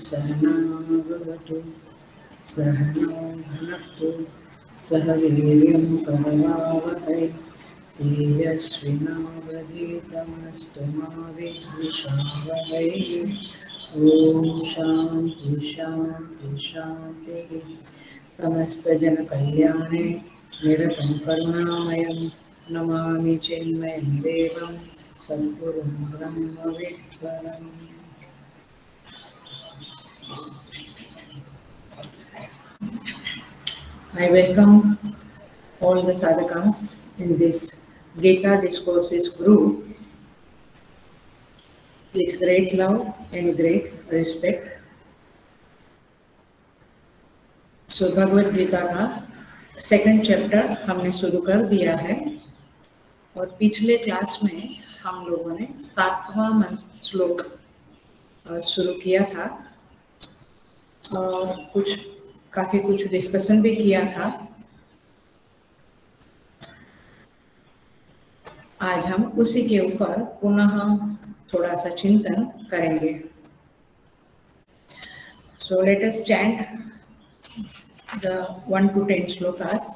सहनावतु सहनौ भुनक्तु सह वीर्यं करवावहै तेजस्विनावधीतमस्तु मा विद्विषावहै। ॐ शान्ति शान्ति शान्तिः। समस्तजनकल्याणे निरतं करुणामयं नमामि चिन्मयं देवं सद्गुरुं ब्रह्मविद्वरम्। I welcome all the sadhakas in this Gita Discourses group with great love and great respect. So Bhagavad Gita का सेकंड चैप्टर हमने शुरू कर दिया है और पिछले क्लास में हम लोगों ने 7वां श्लोक शुरू किया था और काफी कुछ डिस्कशन भी किया था। आज हम उसी के ऊपर पुनः थोड़ा सा चिंतन करेंगे। So let us chant the 1 to 10 shlokas.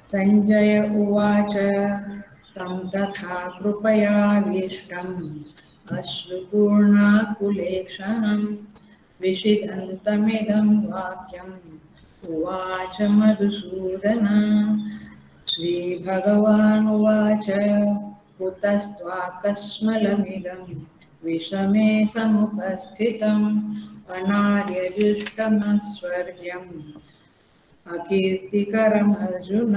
Sanjay उवाच तं तथा कृपयाभीष्टम् अश्रुपूर्णाकुलेक्षणं विषिदन्तमिदं वाक्यम् उवाच मधुसूदन। श्रीभगवानुवाच कुतस्त्वाकस्मलमिदं विषमे समुपस्थितम् अनार्यजुष्टमस्वर्ग्यम् अकीर्तिकरमर्जुन।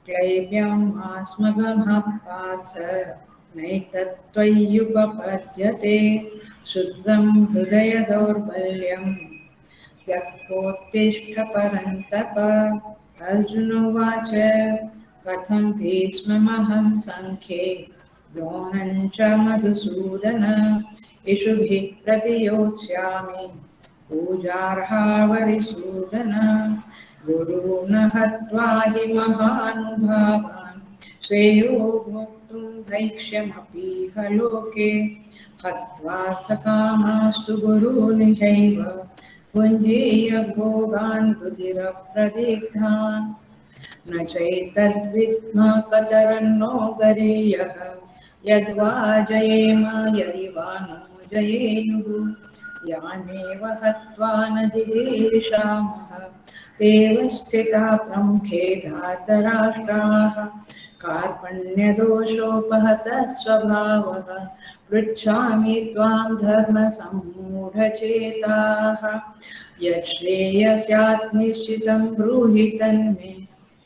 क्लैब्यम् आस्मगमः पार्थ नैतत्त्वय्युपपद्यते शुद्धं हृदय दौर्बल्यं त्यक्तोत्तिष्ठ परन्तप। अर्जुन उवाच कथं भीष्ममहं संख्ये द्रोणं च मधुसूदन इषुभिः प्रतियोत्स्यामि पूजार्हावरिसूदन। गुरून् हत्वा हि महानुभावान् श्रेयो भोक्तुं भैक्ष्यमपीह लोके हत्वा सकामास्तु गुरूनिहैव भुञ्जीय भोगान् रुधिरप्रदिग्धान्। न चैतद्विद्मा कतरन्नो गरीयः यद्वा जयेम यदि वा नो जयेयुः। यानेव हत्वा न जिगीषामः तेव स्थिताः प्रमुखे धातराष्ट्राः। कार्पण्यदोषोपहतः स्वभावः पृच्छामि त्वां धर्मसम्मूढचेताः। यच्छ्रेयस्यात् निश्चितं ब्रूहि तन्मे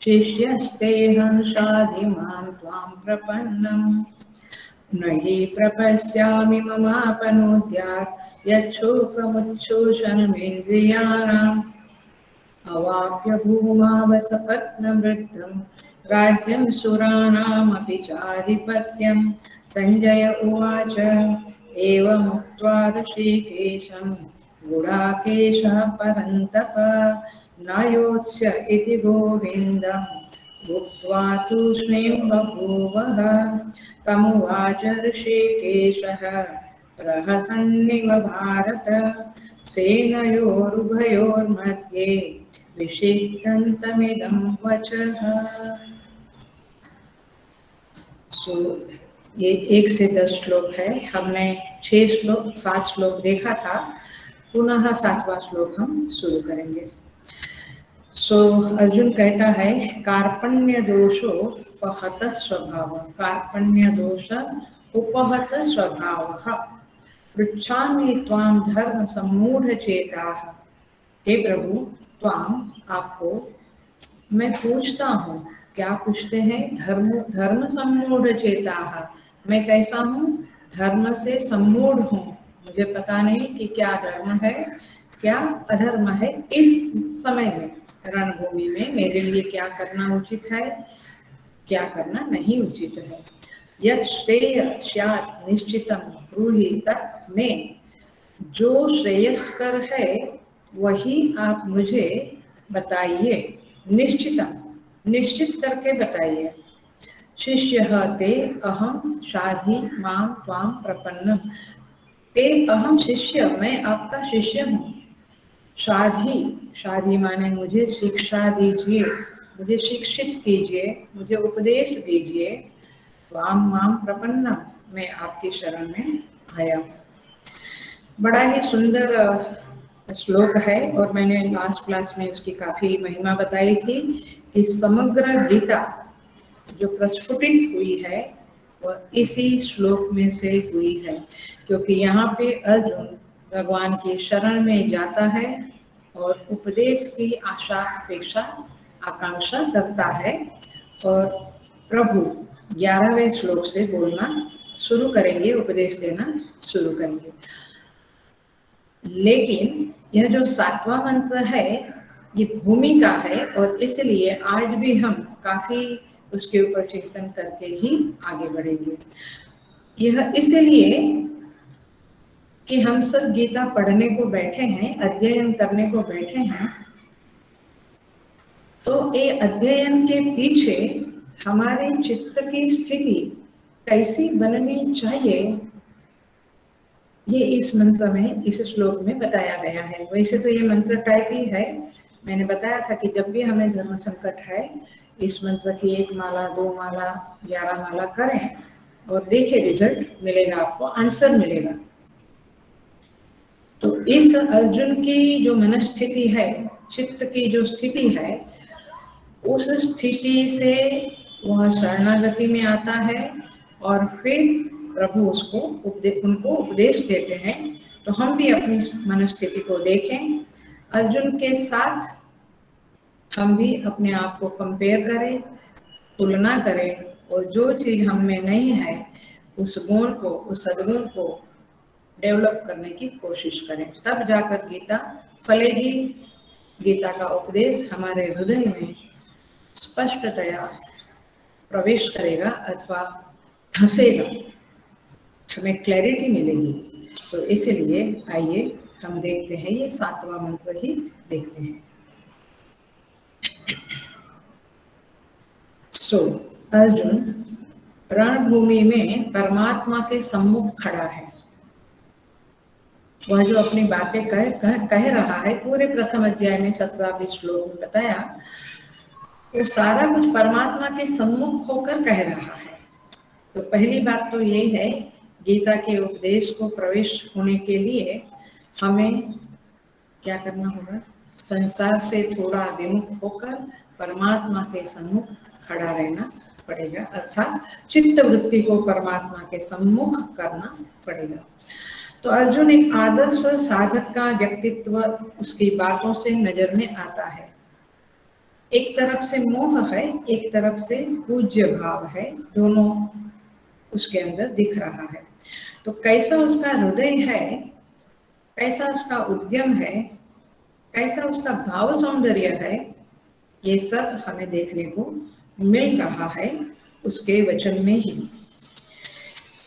शिष्यस्तेऽहं शाधिमां त्वां प्रपन्नम्। न हि प्रपश्यामि ममापनुद्यात् यच्छोकमुच्छोषणमिन्द्रियाणाम्। अवाप्य भूमावसपत्नवृद्धं राज्यं सुराणामपि चाधिपत्यं। संजय उवाच एवमुक्त्वा ऋषिकेशं गुडाकेशः परन्तप न योत्स्य इति गोविन्दम् उक्त्वा तूष्णीं बभूवः। तमुवाच ऋषिकेशः प्रहसन्निव भारत सेनयोरुभयोर्मध्ये विषिदन्तमिदं वचः। ये 1 से 10 श्लोक है। हमने 7 श्लोक देखा था। पुनः 7वां श्लोक हम शुरू करेंगे। अर्जुन कहता है कार्पण्य दोषो उपहत स्वभाव। कार्पण्य दोष उपहत स्वभाव पृच्छामि त्वां धर्म सम्मूढ़ चेताः। हे प्रभु, त्वाम आपको मैं पूछता हूँ। क्या पूछते हैं? धर्म सम्मूढ़ चेताः, मैं कैसा हूँ? धर्म से सम्मूढ़ हूँ, मुझे पता नहीं कि क्या धर्म है क्या अधर्म है। इस समय में रणभूमि में मेरे लिए क्या करना उचित है, क्या करना नहीं उचित है। यत् श्रेय स्यात् निश्चितम ब्रूहि तत् मे, जो श्रेयस्कर है वही आप मुझे बताइए, निश्चितम, निश्चित करके बताइए। शिष्यः ते अहम शाधि मां त्वां प्रपन्नम, ते अहम शिष्य, मैं आपका शिष्य हूँ। शाधि, शाधि माने मुझे शिक्षा दीजिए, मुझे शिक्षित कीजिए, मुझे उपदेश दीजिए। वाम माम प्रपन्नम, मैं आपकी शरण में आया हूँ। बड़ा ही सुंदर श्लोक है और मैंने लास्ट क्लास में उसकी काफी महिमा बताई थी कि समग्र गीता जो प्रस्फुटित हुई है वह इसी श्लोक में से हुई है, क्योंकि यहाँ पे अर्जुन भगवान की शरण में जाता है और उपदेश की आशा अपेक्षा आकांक्षा करता है और प्रभु 11वें श्लोक से बोलना शुरू करेंगे, उपदेश देना शुरू करेंगे। लेकिन यह जो 7वां मंत्र है ये भूमिका है और इसलिए आज भी हम काफी उसके ऊपर चिंतन करके ही आगे बढ़ेंगे। यह इसलिए कि हम सब गीता पढ़ने को बैठे हैं, अध्ययन करने को बैठे हैं, तो ये अध्ययन के पीछे हमारे चित्त की स्थिति कैसी बननी चाहिए ये इस मंत्र में, इस श्लोक में बताया गया है। वैसे तो ये मंत्र टाइप ही है, मैंने बताया था कि जब भी हमें धर्म संकट है इस मंत्र की 1 माला 2 माला 11 माला करें और देखिए रिजल्ट मिलेगा, आपको आंसर मिलेगा। तो इस अर्जुन की जो मनस्थिति है, चित्त की जो स्थिति है, उस स्थिति से वह शरणागति में आता है और फिर प्रभु उसको उनको उपदेश देते हैं। तो हम भी अपनी मनस्थिति को देखें, अर्जुन के साथ हम भी अपने आप को कंपेयर करें, तुलना करें और जो चीज हम में नहीं है उस गुण को, उस सद्गुण को डेवलप करने की कोशिश करें, तब जाकर गीता फलेगी। गीता का उपदेश हमारे हृदय में स्पष्टतया प्रवेश करेगा अथवा धंसेगा, हमें क्लैरिटी मिलेगी। तो इसलिए आइए हम देखते हैं, ये 7वां मंत्र ही देखते हैं। अर्जुन रणभूमि में परमात्मा के सम्मुख खड़ा है। वह जो अपनी बातें कह रहा है, पूरे प्रथम अध्याय में 17वें श्लोक में बताया, वो सारा कुछ परमात्मा के सम्मुख होकर कह रहा है। तो पहली बात तो ये है, गीता के उपदेश को प्रवेश होने के लिए हमें क्या करना होगा? संसार से थोड़ा विमुख होकर परमात्मा के सम्मुख खड़ा रहना पड़ेगा, अर्थात चित्त वृत्ति को परमात्मा के सम्मुख करना पड़ेगा। तो अर्जुन एक आदर्श साधक का व्यक्तित्व उसकी बातों से नजर में आता है। एक तरफ से मोह है, एक तरफ से पूज्य भाव है, दोनों उसके अंदर दिख रहा है। तो कैसा उसका हृदय है, कैसा उसका उद्यम है, कैसा उसका भाव सौंदर्य है, ये सब हमें देखने को मिल रहा है उसके वचन में ही।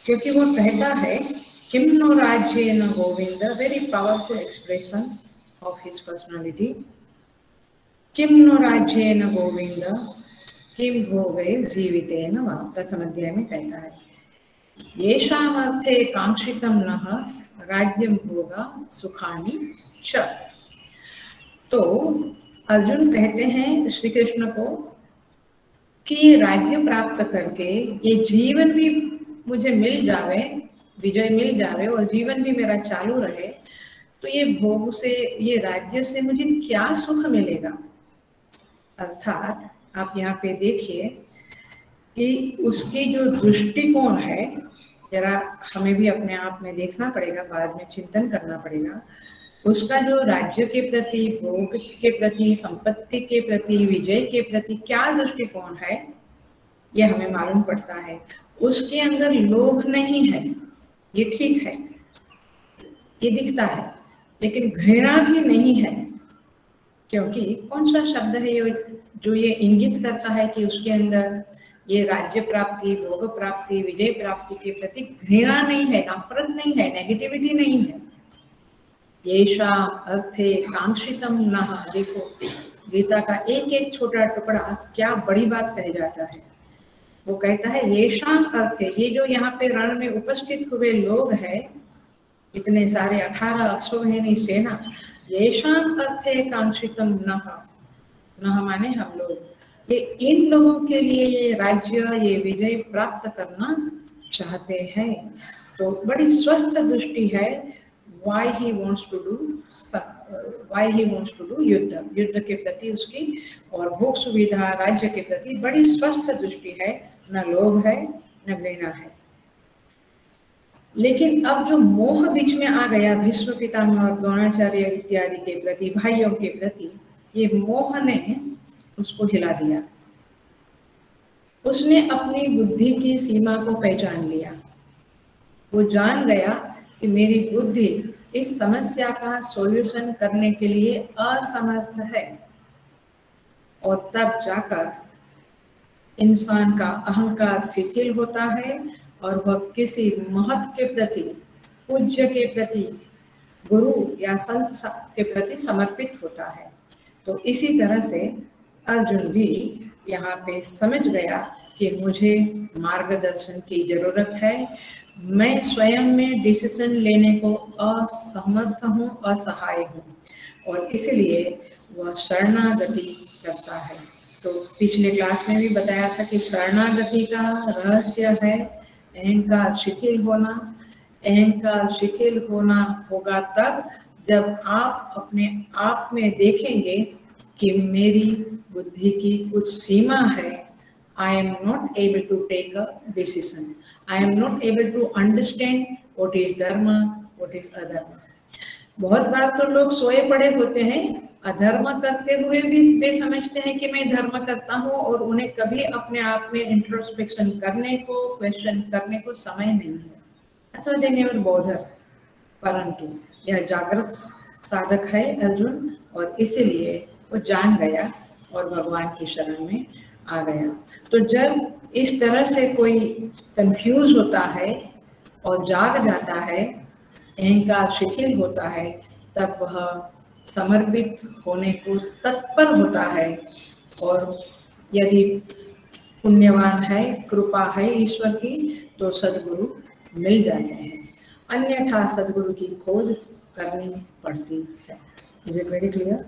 क्योंकि वो कहता है किम नो राज्येन गोविंद, very powerful expression of his personality. किम नो राज्येन गोविंद किम भोगे जीवितेन वा, प्रथम अध्याय में कहता है। येषाम अर्थे कांक्षितम नः राज्यम भोगा सुखानि च। तो अर्जुन कहते हैं श्री कृष्ण को कि ये राज्य प्राप्त करके ये जीवन भी मुझे मिल जावे, विजय मिल जावे और जीवन भी मेरा चालू रहे, तो ये भोग से, ये राज्य से मुझे क्या सुख मिलेगा। अर्थात आप यहाँ पे देखिए कि उसकी जो दृष्टिकोण है, जरा हमें भी अपने आप में देखना पड़ेगा, बाद में चिंतन करना पड़ेगा उसका जो राज्य के प्रति, भोग के प्रति, संपत्ति के प्रति, विजय के प्रति क्या दृष्टिकोण है, ये हमें मालूम पड़ता है। उसके अंदर लोभ नहीं है, ये ठीक है, ये दिखता है, लेकिन घृणा भी नहीं है, क्योंकि कौन सा शब्द है ये जो ये इंगित करता है कि उसके अंदर ये राज्य प्राप्ति, भोग प्राप्ति, विजय प्राप्ति के प्रति घृणा नहीं है, नफरत नहीं है, नेगेटिविटी नहीं है। येषा अर्थे कांक्षितम नः। देखो गीता का एक एक छोटा टुकड़ा क्या बड़ी बात कह जाता है। वो कहता है येषा अर्थे, ये जो यहाँ पे रण में उपस्थित हुए लोग हैं, इतने सारे 18 अश्वमेधनी सेना, येषा अर्थे कांक्षितम नः, नः माने हम लोग, ये इन लोगों के लिए ये राज्य, ये विजय प्राप्त करना चाहते हैं। तो बड़ी स्वस्थ दृष्टि है why he wants to do युद्ध के प्रति उसकी, और भोग सुविधा, राज्य के प्रति बड़ी स्वस्थ दृष्टि है, न लोभ है न घृणा है। लेकिन अब जो मोह बीच में आ गया भीष्म पितामह और द्रोणाचार्य इत्यादि के प्रति, भाइयों के प्रति, ये मोह ने उसको हिला दिया। उसने अपनी बुद्धि की सीमा को पहचान लिया। वो जान गया कि मेरी बुद्धि इस समस्या का सॉल्यूशन करने के लिए असमर्थ है, और तब जाकर इंसान का अहंकार शिथिल होता है और वह किसी महत के प्रति, पूज्य के प्रति, गुरु या संत के प्रति समर्पित होता है। तो इसी तरह से अर्जुन भी यहाँ पे समझ गया कि मुझे मार्गदर्शन की जरूरत है, मैं स्वयं में डिसीजन लेने को असमर्थ हूँ, असहाय हूँ, और इसलिए वह शरणागति करता है। तो पिछले क्लास में भी बताया था कि शरणागति का रहस्य है अहंकार शिथिल होना। अहंकार शिथिल होना होगा तब जब आप अपने आप में देखेंगे कि मेरी बुद्धि की कुछ सीमा है। I am not able to take a decision. I am not able to understand what is dharma, what is adharma. बहुत बार तो लोग सोए पड़े होते हैं, अधर्म करते हुए भी वे समझते हैं कि मैं धर्म करता हूँ, और उन्हें कभी अपने आप में इंट्रोस्पेक्शन करने को, क्वेश्चन करने को समय नहीं है, अथवा दे नेवर बॉदर। परंतु यह जागृत साधक है अर्जुन, और इसीलिए वो जान गया और भगवान की शरण में आ गया। तो जब इस तरह से कोई कंफ्यूज होता है और जाग जाता है, अहंकार शिथिल होता है, तब वह समर्पित होने को तत्पर होता है, और यदि पुण्यवान है, कृपा है ईश्वर की, तो सद्गुरु मिल जाते हैं, अन्यथा सद्गुरु की खोज करनी पड़ती है। Is it very clear?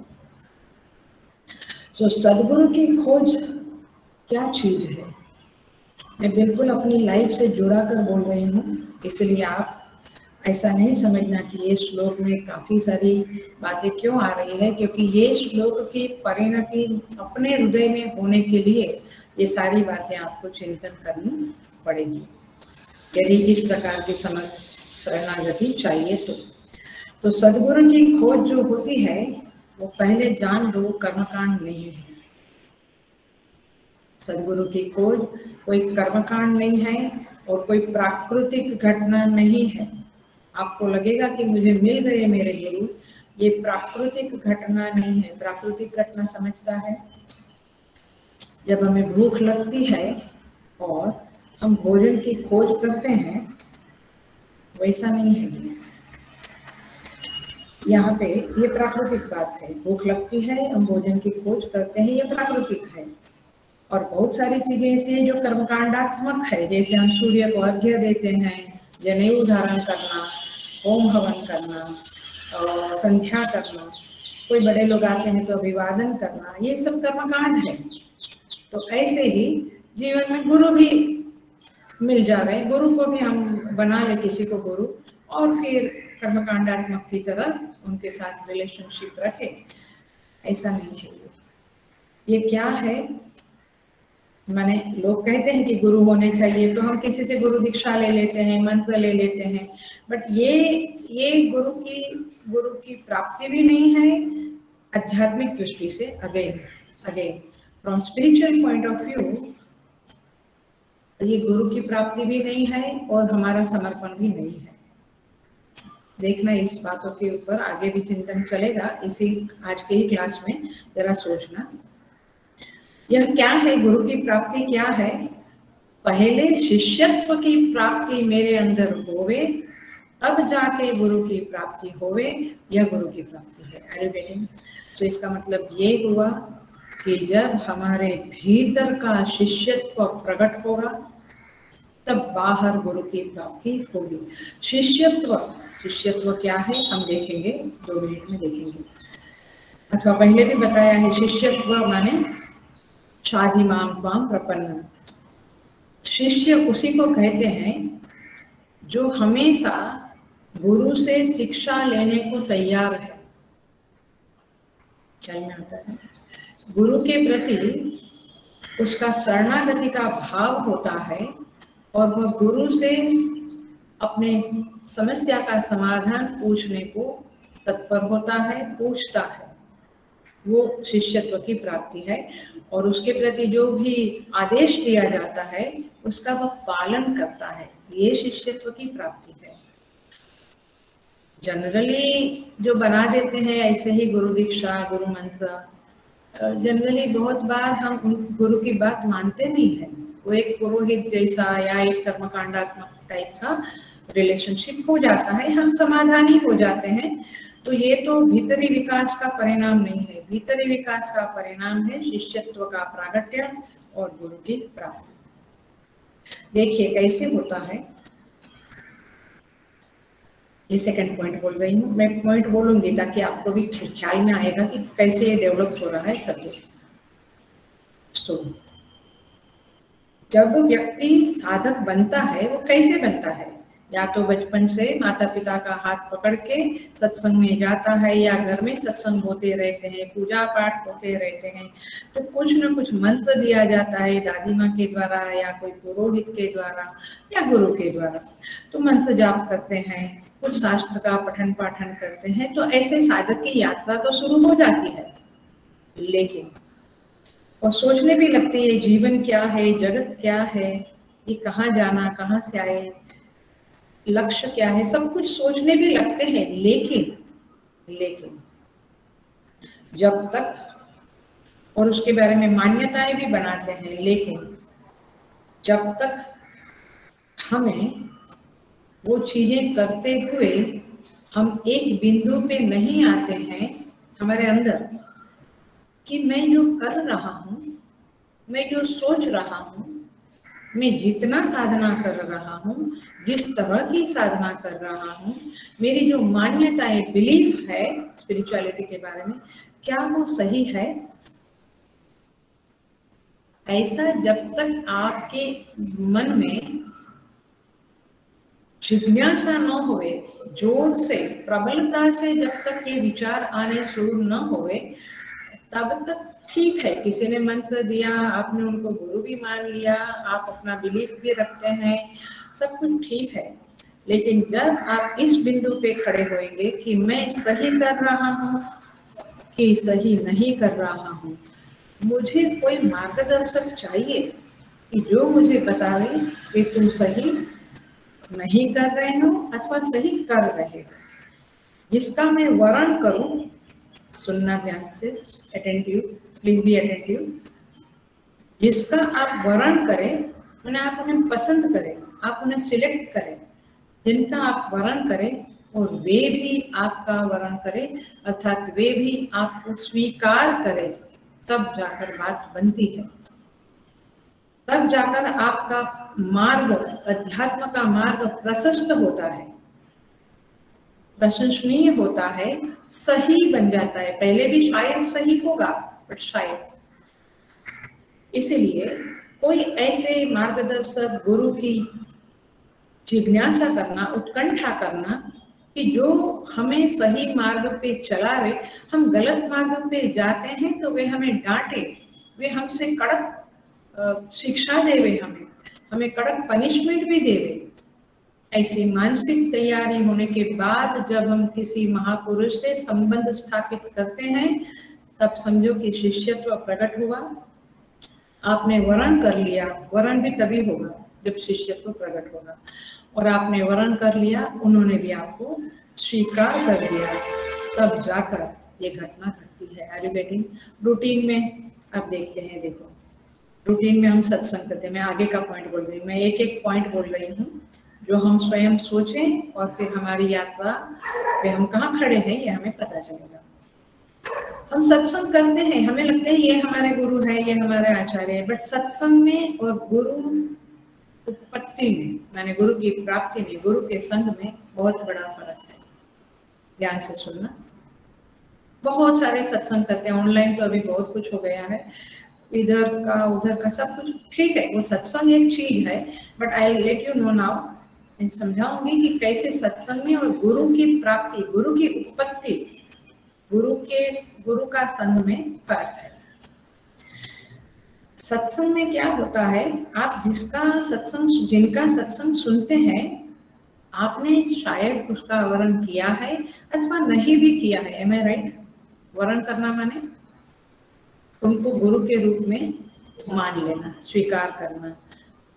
So Sadhguru की खोज क्या चीज है, मैं बिल्कुल अपनी लाइफ से जुड़ा कर बोल रही हूँ, इसलिए आप ऐसा नहीं समझना कि ये श्लोक में काफ़ी सारी बातें क्यों आ रही है, क्योंकि ये श्लोक की परिणति अपने हृदय में होने के लिए ये सारी बातें आपको चिंतन करनी पड़ेगी, यदि इस प्रकार की समझ शरणागति चाहिए तो सद्गुरु की खोज जो होती है वो पहले जान लो कर्मकांड नहीं है। सद्गुरु की खोज कोई कर्मकांड नहीं है और कोई प्राकृतिक घटना नहीं है। आपको लगेगा कि मुझे मिल गए मेरे गुरु, ये प्राकृतिक घटना नहीं है। प्राकृतिक घटना समझता है जब हमें भूख लगती है और हम भोजन की खोज करते हैं, वैसा नहीं है। यहाँ पे ये प्राकृतिक बात है, भूख लगती है हम भोजन की खोज करते हैं, ये प्राकृतिक है। और बहुत सारी चीजें ऐसी हैं जो कर्मकांडात्मक है, जैसे हम सूर्य को अर्घ्य देते हैं, जनेऊ धारण करना, होम हवन करना और संध्या करना, कोई बड़े लोग आते हैं तो अभिवादन करना, ये सब कर्मकांड है। तो ऐसे ही जीवन में गुरु भी मिल जावे, गुरु को भी हम बना ले किसी को गुरु, और फिर कर्मकांडात्मक की तरह उनके साथ रिलेशनशिप रखे, ऐसा नहीं है। ये क्या है? माने लोग कहते हैं कि गुरु होने चाहिए, तो हम किसी से गुरु दीक्षा ले लेते हैं, मंत्र ले लेते हैं, बट ये गुरु की प्राप्ति भी नहीं है आध्यात्मिक दृष्टि से। Again from spiritual point of view ये गुरु की प्राप्ति भी नहीं है और हमारा समर्पण भी नहीं है। देखना इस बातों के ऊपर आगे भी चिंतन चलेगा, इसी आज के ही क्लास में जरा सोचना यह क्या है, गुरु की प्राप्ति क्या है। पहले शिष्यत्व की प्राप्ति मेरे अंदर होवे, तब जाके गुरु की प्राप्ति होवे, यह गुरु की प्राप्ति है। Are you getting? तो इसका मतलब ये हुआ कि जब हमारे भीतर का शिष्यत्व प्रकट होगा तब बाहर गुरु की प्राप्ति होगी। शिष्यत्व क्या है हम देखेंगे, 2 मिनट में देखेंगे, अथवा पहले भी बताया है। शिष्यत्व माने शाधि माम त्वाम प्रपन्न। शिष्य उसी को कहते हैं जो हमेशा गुरु से शिक्षा लेने को तैयार है। क्या में आता है? गुरु के प्रति उसका शरणागति का भाव होता है और वह गुरु से अपने समस्या का समाधान पूछने को तत्पर होता है, पूछता है। वो शिष्यत्व की प्राप्ति है और उसके प्रति जो भी आदेश दिया जाता है उसका वह पालन करता है, ये शिष्यत्व की प्राप्ति है। जनरली जो बना देते हैं ऐसे ही गुरु दीक्षा, गुरु मंत्र, जनरली बहुत बार हम गुरु की बात मानते नहीं है। वो एक पुरोहित जैसा या एक कर्मकांडात्मक टाइप का रिलेशनशिप हो जाता है, हम समाधानी हो जाते हैं। तो ये तो भीतरी विकास का परिणाम नहीं है। भीतरी विकास का परिणाम है शिष्यत्व का प्रागट्य और गुरु की प्राप्ति। देखिए कैसे होता है। ये सेकंड पॉइंट बोल रही हूँ, मैं पॉइंट बोलूंगी ताकि आपको भी ख्याल में आएगा कि कैसे ये डेवलप हो रहा है सब्जेक्ट। जब व्यक्ति साधक बनता है वो कैसे बनता है? या तो बचपन से माता पिता का हाथ पकड़ के सत्संग में जाता है, या घर में सत्संग होते रहते हैं, पूजा पाठ होते रहते हैं, तो कुछ न कुछ मंत्र दिया जाता है दादी माँ के द्वारा या कोई पुरोहित के द्वारा या गुरु के द्वारा। तो मंत्र जाप करते हैं, कुछ शास्त्र का पठन पाठन करते हैं, तो ऐसे साधक की यात्रा तो शुरू हो जाती है। लेकिन और सोचने भी लगती है जीवन क्या है, जगत क्या है, ये कहाँ जाना, कहाँ से आए, लक्ष्य क्या है, सब कुछ सोचने भी लगते हैं। लेकिन जब तक, और उसके बारे में मान्यताएं भी बनाते हैं, लेकिन जब तक हमें वो चीजें करते हुए हम एक बिंदु पे नहीं आते हैं हमारे अंदर कि मैं जो कर रहा हूँ, मैं जो सोच रहा हूँ, मैं जितना साधना कर रहा हूँ, जिस तरह की साधना कर रहा हूँ, मेरी जो मान्यताएं, बिलीफ है स्पिरिचुअलिटी के बारे में, क्या वो सही है? ऐसा जब तक आपके मन में जिज्ञासा न होवे, जोर से, प्रबलता से जब तक ये विचार आने शुरू न होवे, तब तक ठीक है। किसी ने मंत्र दिया, आपने उनको गुरु भी मान लिया, आप अपना बिलीफ भी रखते हैं, सब कुछ ठीक है। लेकिन जब आप इस बिंदु पे खड़े होंगे कि मैं सही कर रहा हूँ कि सही नहीं कर रहा हूँ, मुझे कोई मार्गदर्शक चाहिए कि जो मुझे बतावे कि तुम सही नहीं कर रहे हो अथवा सही कर रहे हो, जिसका मैं वर्णन करूं। सुनना ध्यान से, अटेंटिव, प्लीज बी अटेंटिव। जिसका आप वर्णन करें, उन्हें आप उन्हें पसंद करें, आप उन्हें सिलेक्ट करें, जिनका आप वर्णन करें और वे भी आपका वर्णन करें, अर्थात वे भी आपको स्वीकार करें, तब जाकर बात बनती है। तब जाकर आपका मार्ग, अध्यात्म का मार्ग प्रशस्त होता है, प्रशंसनीय होता है, सही बन जाता है। पहले भी शायद सही होगा, बट शायद, इसलिए कोई ऐसे मार्गदर्शक गुरु की जिज्ञासा करना, उत्कंठा करना कि जो हमें सही मार्ग पे चलावे। हम गलत मार्ग पे जाते हैं तो वे हमें डांटे, वे हमसे कड़क शिक्षा देवे, हमें कड़क पनिशमेंट भी देवे। ऐसी मानसिक तैयारी होने के बाद जब हम किसी महापुरुष से संबंध स्थापित करते हैं तब समझो कि शिष्यत्व प्रकट हुआ। आपने वरण कर लिया, वरण भी तभी होगा जब शिष्यत्व प्रकट होगा, और आपने वरण कर लिया, उन्होंने भी आपको स्वीकार कर लिया, तब जाकर ये घटना घटती है। Are you getting? रूटीन में अब देखते हैं, देखो रूटीन में हम सत्संग करते हैं। मैं आगे का पॉइंट बोल रही हूँ, मैं एक एक पॉइंट बोल रही हूँ जो हम स्वयं सोचें और फिर हमारी यात्रा पे हम कहाँ खड़े हैं ये हमें पता चलेगा। हम सत्संग करते हैं, हमें लगता है ये हमारे गुरु है, ये हमारे आचार्य है, बट सत्संग में और गुरु उत्पत्ति में, माने गुरु की प्राप्ति में, गुरु के संग में बहुत बड़ा फर्क है। ध्यान से सुनना। बहुत सारे सत्संग करते हैं, ऑनलाइन तो अभी बहुत कुछ हो गया है, इधर का उधर का सब कुछ ठीक है, वो सत्संग एक चीज है, but I let you know now, मैं समझाऊंगी कि कैसे सत्संग में और गुरु की प्राप्ति, गुरु की उत्पत्ति, गुरु का संग में फर्क है। सत्संग में क्या होता है, आप जिनका सत्संग सुनते हैं, आपने शायद उसका वरण किया है अथवा नहीं भी किया है। एम आई राइट? वरण करना माने उनको गुरु के रूप में मान लेना, स्वीकार करना,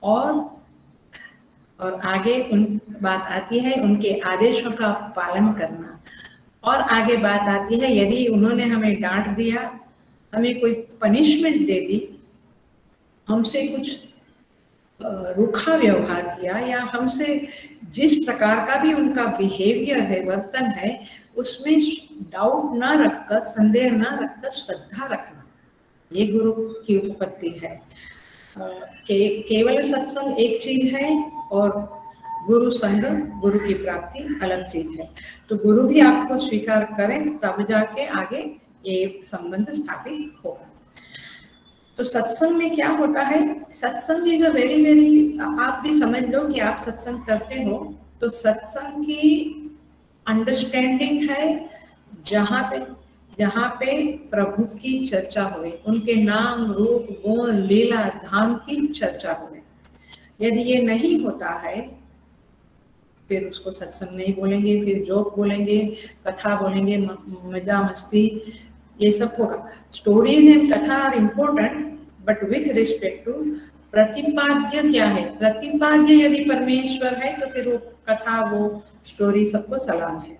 और आगे बात आती है उनके आदेशों का पालन करना, और आगे बात आती है यदि उन्होंने हमें डांट दिया, हमें कोई पनिशमेंट दे दी, हमसे कुछ रूखा व्यवहार किया, या हमसे जिस प्रकार का भी उनका बिहेवियर है, वर्तन है, उसमें डाउट ना रखकर, संदेह ना रखकर श्रद्धा रखना, ये गुरु की उत्पत्ति है। केवल सत्संग एक चीज है और गुरु संग, गुरु की प्राप्ति अलग चीज है। तो गुरु भी आपको स्वीकार करें तब जाके आगे ये संबंध स्थापित होगा। तो सत्संग में क्या होता है, सत्संग इज अ वेरी, आप भी समझ लो कि आप सत्संग करते हो तो सत्संग की अंडरस्टैंडिंग है जहाँ पे प्रभु की चर्चा हुए, उनके नाम रूप गुण लीला धाम की चर्चा हुए। यदि ये नहीं होता है फिर उसको सत्संग नहीं बोलेंगे, फिर जोक बोलेंगे, कथा बोलेंगे, मजा मस्ती, ये सब होगा। स्टोरीज एंड कथा are important, but with respect to प्रतिपाद्य क्या है। प्रतिपाद्य यदि परमेश्वर है तो फिर वो कथा, वो स्टोरी सबको सलाम है।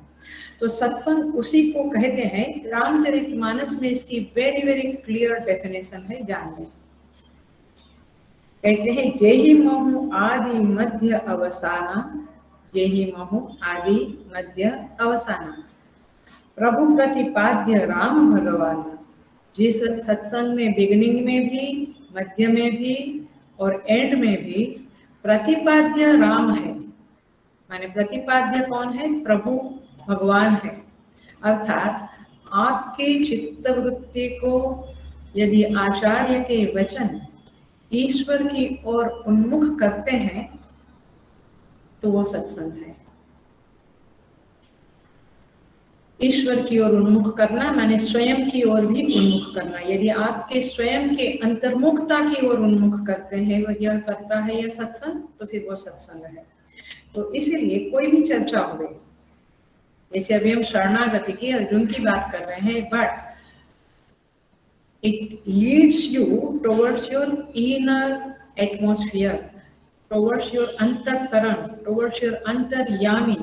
तो सत्संग उसी को कहते हैं। रामचरितमानस में इसकी वेरी वेरी क्लियर डेफिनेशन है, जान लें। कहते हैं जेहि महु आदि मध्य अवसाना, जेहि महु आदि मध्य अवसाना, प्रभु प्रतिपाद्य राम भगवान। जिस सत्संग में बिगिनिंग में भी, मध्य में भी और एंड में भी प्रतिपाद्य राम है, माने प्रतिपाद्य कौन है, प्रभु भगवान है। अर्थात आपके चित्तवृत्ति को यदि आचार्य के वचन ईश्वर की ओर उन्मुख करते हैं तो वो सत्संग है। ईश्वर की ओर उन्मुख करना माने स्वयं की ओर भी उन्मुख करना। यदि आपके स्वयं के अंतर्मुखता की ओर उन्मुख करते हैं, वह यह करता है यह सत्संग, तो फिर वो सत्संग है। तो इसीलिए कोई भी चर्चा हो, जैसे अभी हम शरणागति की, अर्जुन की बात कर रहे हैं, but it leads you towards your inner atmosphere, towards your अंतःकरण, टुवर्ड्स योर अंतर्यामी,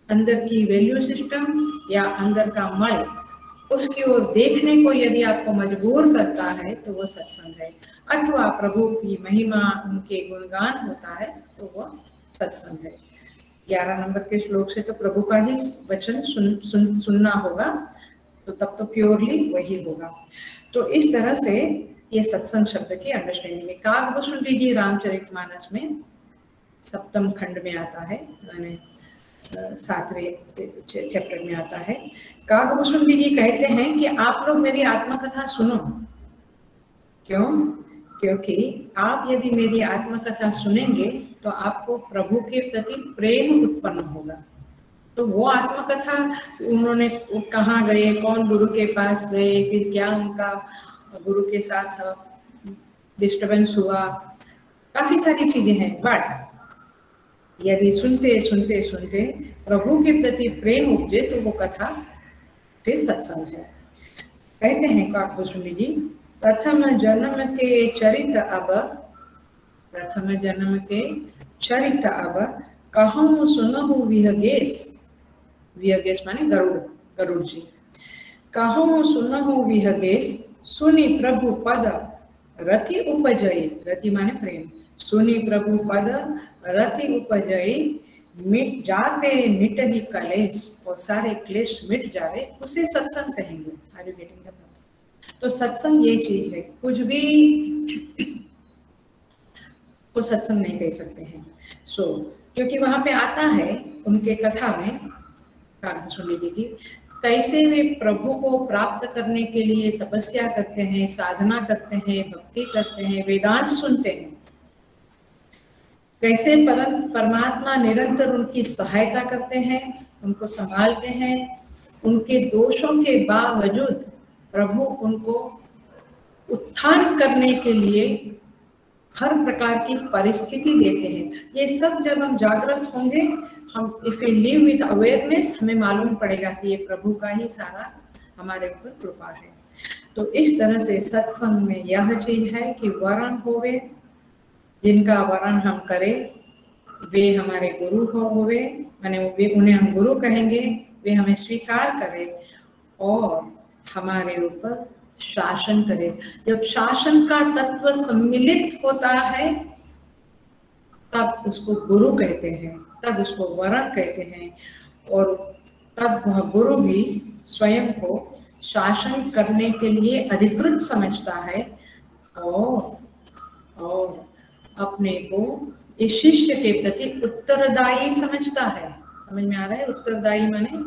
अंदर की वैल्यू सिस्टम या अंदर का मन, उसकी ओर देखने को यदि आपको मजबूर करता है तो वो सत्संग है। अथवा प्रभु की महिमा, उनके गुणगान होता है तो वो सत्संग है। 11 नंबर के श्लोक से तो प्रभु का ही वचन सुनना होगा, तो तब तो प्योरली वही होगा। तो इस तरह से ये सत्संग शब्द की अंडरस्टैंडिंग है। काकभूषुंडी जी रामचरितमानस में 7वें खंड में आता है, मैंने 7वें चैप्टर में आता है। काकभूषुंडी जी कहते हैं कि आप लोग मेरी आत्मकथा सुनो। क्यों? क्योंकि आप यदि मेरी आत्मकथा सुनेंगे तो आपको प्रभु के प्रति प्रेम उत्पन्न होगा। तो वो आत्मकथा, उन्होंने कहाँ गए, कौन गुरु के पास गए, फिर क्या उनका गुरु के साथ डिस्टर्बेंस हुआ, काफी सारी चीजें हैं, बट यदि सुनते सुनते सुनते प्रभु के प्रति प्रेम उपजे तो वो कथा फिर सत्संग है। कहते हैं काकभूषुंडी जी, प्रथम जन्म के चरित अब, प्रथम जन्म के चरित अब कहूँ सुनहु विहगेश, विहगेश माने गरुड़, गरुड़ जी। कहूँ सुनहु विहगेश सुनि प्रभु पद रति उपजय, रति माने प्रेम, सुनि प्रभु पद रति उपजय मिट जाते मिट ही कलेश, और सारे क्लेश मिट जावे, उसे सत्संग कहेंगे। Are you getting the point? तो सत्संग ये चीज है, कुछ भी को सत्संग नहीं कह सकते हैं। क्योंकि वहां पे आता है उनके कथा में, सुन लीजिए, कैसे वे प्रभु को प्राप्त करने के लिए तपस्या करते हैं, साधना करते हैं, भक्ति करते हैं, वेदांत सुनते हैं, कैसे परमात्मा निरंतर उनकी सहायता करते हैं, उनको संभालते हैं, उनके दोषों के बावजूद प्रभु उनको उत्थान करने के लिए हर प्रकार की परिस्थिति देते हैं। ये सब जब हम जागृत होंगे, हम if we live with awareness, हमें मालूम पड़ेगा कि ये प्रभु का ही सारा हमारे ऊपर कृपा है। तो इस तरह से सत्संग में यह चीज है कि वरण होवे, जिनका वरण हम करें वे हमारे गुरु होवे, माने वे उन्हें हम गुरु कहेंगे, वे हमें स्वीकार करें और हमारे ऊपर शासन करे। जब शासन का तत्व सम्मिलित होता है तब उसको गुरु कहते हैं, तब उसको वरण कहते हैं, और तब वह गुरु भी स्वयं को शासन करने के लिए अधिकृत समझता है और अपने को इस शिष्य के प्रति उत्तरदायी समझता है। समझ में आ रहा है? उत्तरदायी माने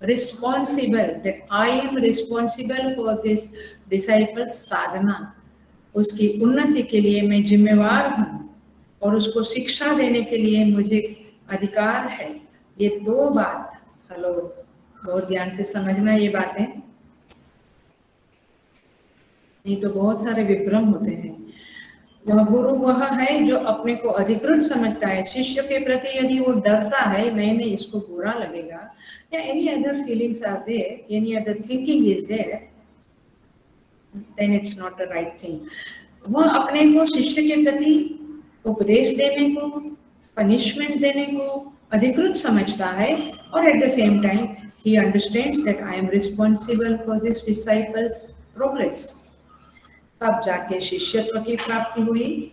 responsible, that I am responsible for this disciples साधना, उसकी उन्नति के लिए मैं जिम्मेवार हूँ और उसको शिक्षा देने के लिए मुझे अधिकार है। ये दो बात, हेलो, बहुत ध्यान से समझना ये बातें, नहीं तो बहुत सारे विभ्रम होते हैं। वह गुरु वह है जो अपने को अधिकृत समझता है। शिष्य के प्रति यदि वो डरता है, नहीं नहीं इसको बुरा लगेगा, या any other feelings are there, any other thinking is there, then it's not the right thing. वह अपने को शिष्य के प्रति उपदेश देने को, पनिशमेंट देने को अधिकृत समझता है, और at the same time he understands that I am responsible for this disciples progress. तब जाके शिष्यत्व की प्राप्ति हुई।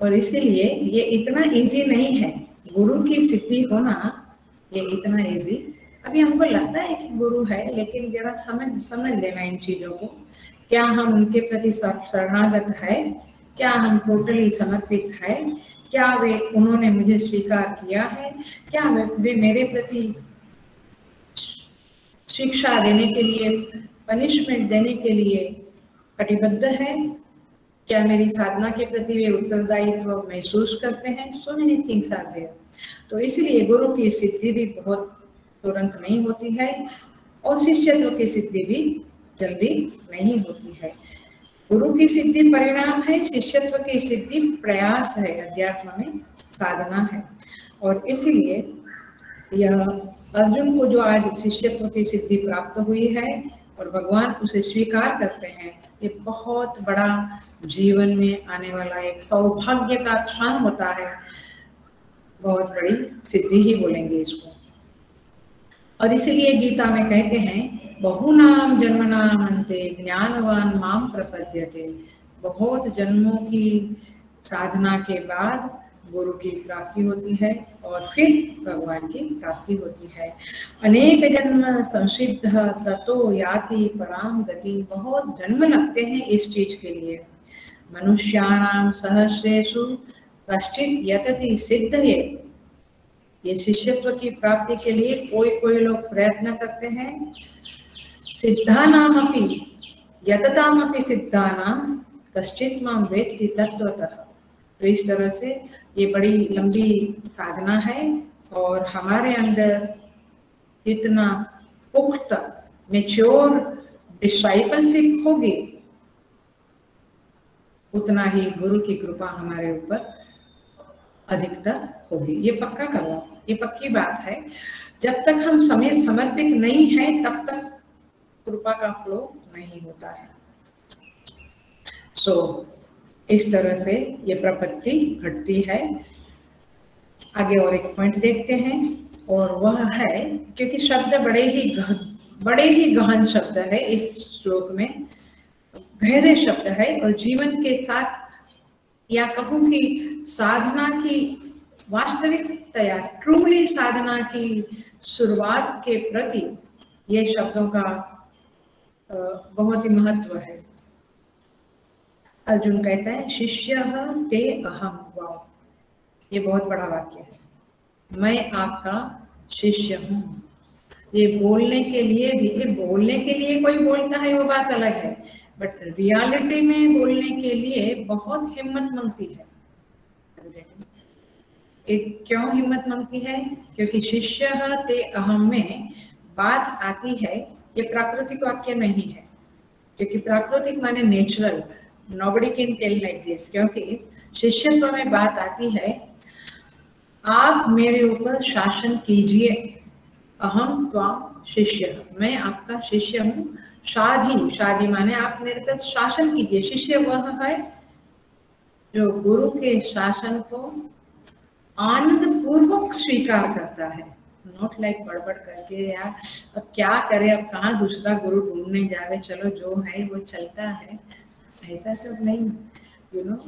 और इसीलिए ये इतना इजी नहीं है गुरु की सिद्धि होना, ये इतना इजी। अभी हमको लगता है कि गुरु है, लेकिन जरा समझ लेना इन चीजों को। क्या हम उनके प्रति शरणागत है? क्या हम टोटली समर्पित है? क्या वे उन्होंने मुझे स्वीकार किया है? क्या वे मेरे प्रति शिक्षा देने के लिए, पनिशमेंट देने के लिए कटिबद्ध है? क्या मेरी साधना के प्रति वे उत्तरदायित्व महसूस करते हैं? So many things are there. तो इसलिए गुरु की सिद्धि भी बहुत तुरंत नहीं होती है, और शिष्यत्व की सिद्धि भी जल्दी नहीं होती है। गुरु की सिद्धि परिणाम है, शिष्यत्व की सिद्धि प्रयास है, अध्यात्म में साधना है। और इसीलिए यह अर्जुन को जो आज शिष्यत्व की सिद्धि प्राप्त हुई है और भगवान उसे स्वीकार करते हैं, ये बहुत बड़ा जीवन में आने वाला एक सौभाग्य का क्षण होता है, बहुत बड़ी सिद्धि ही बोलेंगे इसको। और इसीलिए गीता में कहते हैं, बहुनाम जन्मनाम अन्ते ज्ञानवान माम प्रपद्यते। बहुत जन्मों की साधना के बाद गुरु की प्राप्ति होती है और फिर भगवान की प्राप्ति होती है। अनेक जन्म संसिद्ध ततो याति पराम गति। बहुत जन्म लगते हैं इस चीज के लिए। मनुष्याणाम सहस्रेषु कश्चित् यतति सिद्धये। ये शिष्यत्व की प्राप्ति के लिए कोई लोग प्रयत्न करते हैं। सिद्धानाम अपि यतताम अपि सिद्धानाम कश्चित् मां वेत्ति तत्वतः। तो इस तरह से ये बड़ी लंबी साधना है, और हमारे अंदर जितना पुख्त मैच्योर डिसाइपलशिप होगी, उतना ही गुरु की कृपा हमारे ऊपर अधिकतर होगी। ये पक्का करो, ये पक्की बात है। जब तक हम समर्पित नहीं है तब तक कृपा का फ्लो नहीं होता है। इस तरह से ये प्रपत्ति घटती है। आगे और एक पॉइंट देखते हैं, और वह है, क्योंकि शब्द बड़े ही गहन शब्द है, इस श्लोक में गहरे शब्द है, और जीवन के साथ, या कहूँ कि साधना की वास्तविकता, ट्रूली साधना की शुरुआत के प्रति ये शब्दों का बहुत ही महत्व है। अर्जुन कहता है शिष्यः ते अहम। वाव, ये बहुत बड़ा वाक्य है। मैं आपका शिष्य हूँ। ये बोलने के लिए भी, बोलने के लिए कोई बोलता है वो बात अलग है, बट रियलिटी में बोलने के लिए बहुत हिम्मत मांगती है। क्यों हिम्मत मांगती है? क्योंकि शिष्यः ते अहम में बात आती है, ये प्राकृतिक वाक्य नहीं है, क्योंकि प्राकृतिक माने natural, nobody can tell like this. क्योंकि शिष्यत्व में बात आती है, आप मेरे ऊपर शासन कीजिए, अहम त्वाम शिष्य, मैं आपका शिष्य हूँ। शादी माने आप मेरे पर शासन कीजिए। शिष्य वह है जो गुरु के शासन को आनंद पूर्वक स्वीकार करता है, नॉट लाइक बड़बड़ करके यार अब क्या करे, अब कहाँ दूसरा गुरु ढूंढने जावे, चलो जो है वो चलता है, ऐसा सब नहीं। यू नो,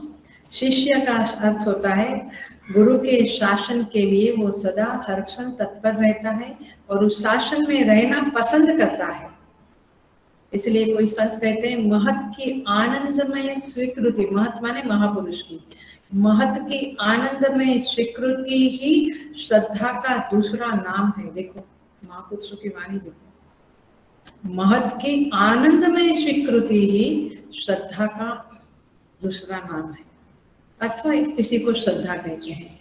शिष्य का अर्थ होता है गुरु के शासन के लिए वो सदा हर क्षण तत्पर रहता है और उस शासन में रहना पसंद करता है। इसलिए कोई संत कहते हैं महत की आनंदमय स्वीकृति, महत माने महापुरुष की, महत की आनंदमय स्वीकृति ही श्रद्धा का दूसरा नाम है। देखो महापुरुषों की वाणी देखो, महत की आनंदमय स्वीकृति ही श्रद्धा का दूसरा नाम है, अथवा किसी को श्रद्धा कहते हैं,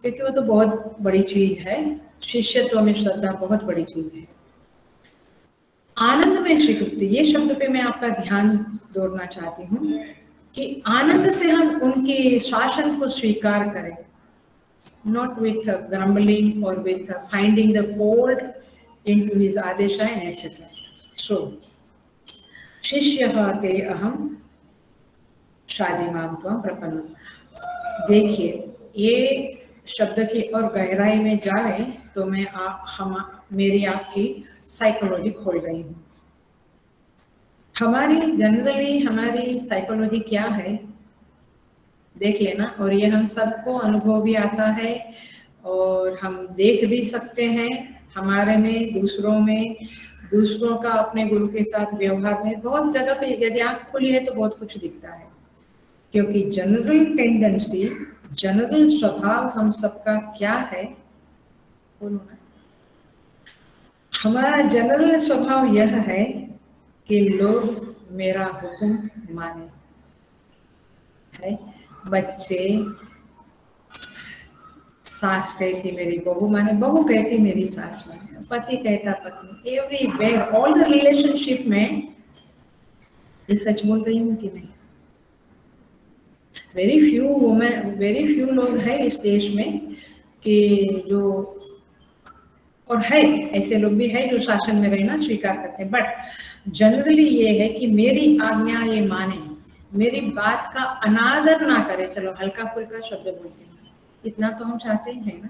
क्योंकि वो तो बहुत बड़ी चीज है। शिष्यत्व में श्रद्धा बहुत बड़ी चीज है। आनंद में स्वीकृति, ये शब्द पे मैं आपका ध्यान दौड़ना चाहती हूँ कि आनंद से हम उनके शासन को स्वीकार करें, नॉट विथ ग्रम्बलिंग और with finding the fault into his आदेश एंड एटसेट्रा। सो शिष्यः ते अहम शादीमां त्वं प्रपन्नम्। देखिए ये शब्द की और गहराई में जाए तो मैं मेरी आपकी साइकोलॉजी खोल रही हूँ। जनरली हमारी साइकोलॉजी क्या है देख लेना, और ये हम सबको अनुभव भी आता है और हम देख भी सकते हैं हमारे में, दूसरों का अपने गुरु के साथ व्यवहार में, बहुत जगह पे यदि आँख खुली है तो बहुत कुछ दिखता है। क्योंकि जनरल टेंडेंसी, जनरल स्वभाव हम सबका क्या है, बोलो ना, हमारा जनरल स्वभाव यह है कि लोग मेरा हुक्म माने है। बच्चे, सास कहती मेरी बहू माने, बहू कहती मेरी सास माने, पति कहता पत्नी, एवरीवेयर, ऑल द रिलेशनशिप में। ये सच बोल रही हूँ कि नहीं? वेरी फ्यू लोग हैं इस देश में कि जो, और है ऐसे लोग भी हैं जो शासन में रहना स्वीकार करते हैं, बट जनरली ये है कि मेरी आज्ञा ये माने, मेरी बात का अनादर ना करे। चलो हल्का फुल्का शब्द बोलते हैं, इतना तो हम चाहते हैं ना,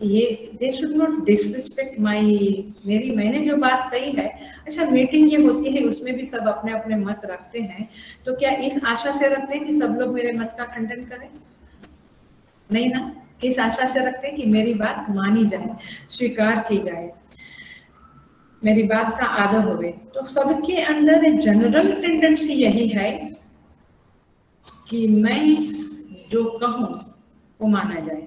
ये दे शुड नॉट डिसरिस्पेक्ट मैंने जो बात कही है। अच्छा, मीटिंग ये होती है, उसमें भी सब अपने अपने मत रखते हैं, तो क्या इस आशा से रखते हैं कि सब लोग मेरे मत का खंडन करें? नहीं ना, इस आशा से रखते हैं कि मेरी बात मानी जाए, स्वीकार की जाए, मेरी बात का आदर होवे। तो सबके अंदर एक जनरल टेंडेंसी यही है कि मैं जो कहूँ वो माना जाए,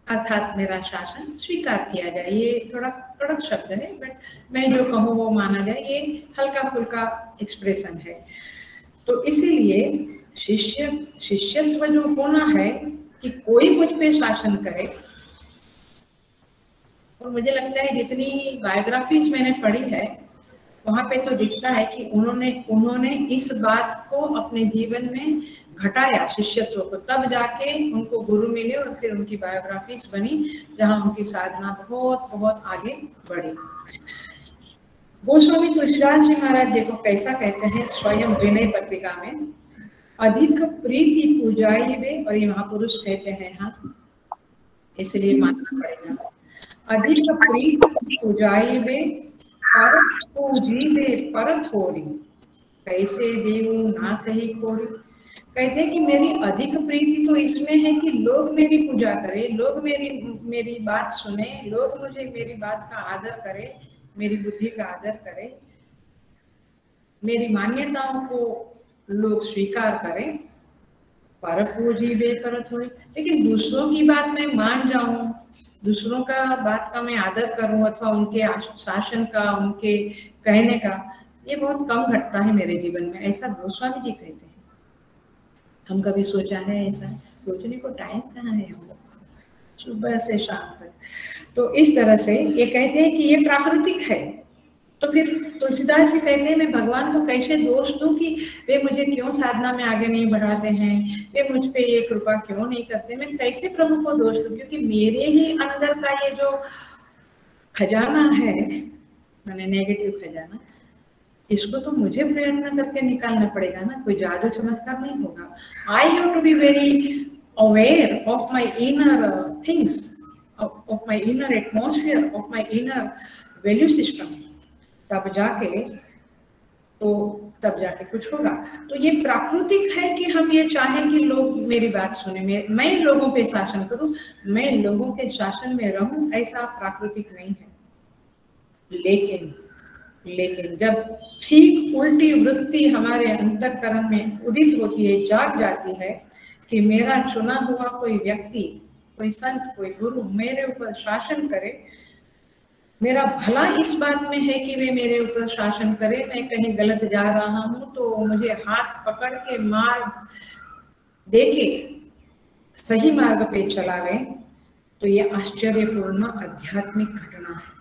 अर्थात मेरा शासन स्वीकार किया जाए। ये थोड़ा कड़क शब्द है, बट मैं जो कहूँ वो माना जाए, ये हल्का फुल्का एक्सप्रेशन है। तो इसीलिए शिष्यत्व जो होना है कि कोई मुझ पे शासन करे। और मुझे लगता है जितनी बायोग्राफीज मैंने पढ़ी है वहाँ पे तो दिखता है कि उन्होंने इस बात को अपने जीवन में घटाया शिष्यत्व को, तब जाके उनको गुरु मिले और फिर उनकी बायोग्राफीज बनी, जहाँ उनकी साधना बहुत बहुत आगे बढ़ी। गोस्वामी तुलसीदास जी महाराज देखो कैसा कहते हैं स्वयं विनय पत्रिका में, अधिक प्रीति पूजाई वे, और ये महापुरुष कहते हैं, हाँ इसलिए मानना पड़ेगा, अधिक प्रीति पूजाई वे पर पूजी वे पर थोड़ी, कैसे देऊ नाथ ही खोड़ी। कहते हैं कि मेरी अधिक प्रीति तो इसमें है कि लोग मेरी पूजा करें, लोग मेरी बात सुने, लोग मुझे मेरी बात का आदर करें, मेरी बुद्धि का आदर करें, मेरी मान्यताओं को लोग स्वीकार करें, पर पूजी वे पर थोड़ी। लेकिन दूसरों की बात मैं मान जाऊं, दूसरों का बात का मैं आदर करूं, अथवा उनके शासन का, उनके कहने का, ये बहुत कम घटता है मेरे जीवन में, ऐसा गोस्वामी जी कहते हैं। हम कभी सोचा है ऐसा? सोचने को टाइम कहाँ है हम लोग, सुबह से शाम तक। तो इस तरह से ये कहते हैं कि ये प्राकृतिक है। तो फिर तुलसीदास जी कहते हैं मैं भगवान को कैसे दोष दूं कि वे मुझे क्यों साधना में आगे नहीं बढ़ाते हैं, वे मुझ पे ये कृपा क्यों नहीं करते, मैं कैसे प्रभु को दोष दूं, क्योंकि मेरे ही अंदर का ये जो खजाना है, मैंने नेगेटिव खजाना, इसको तो मुझे प्रयत्न करके निकालना पड़ेगा ना, कोई जादू चमत्कार नहीं होगा। I have to be very aware of my inner things, of my inner atmosphere, of my inner value system, तब जाके कुछ होगा। तो ये प्राकृतिक है कि हम ये चाहें कि लोग मेरी बात सुने, मैं लोगों पे शासन करूं, मैं लोगों के शासन में रहूं, ऐसा प्राकृतिक नहीं है। लेकिन जब ठीक उल्टी वृत्ति हमारे अंतःकरण में उदित होती है, जाग जाती है कि मेरा चुना हुआ कोई व्यक्ति, कोई संत, कोई गुरु मेरे ऊपर शासन करे, मेरा भला इस बात में है कि वे मेरे ऊपर शासन करे, मैं कहीं गलत जा रहा हूं तो मुझे हाथ पकड़ के मार्ग देके सही मार्ग पे चलावे, तो ये आश्चर्यपूर्ण आध्यात्मिक घटना है।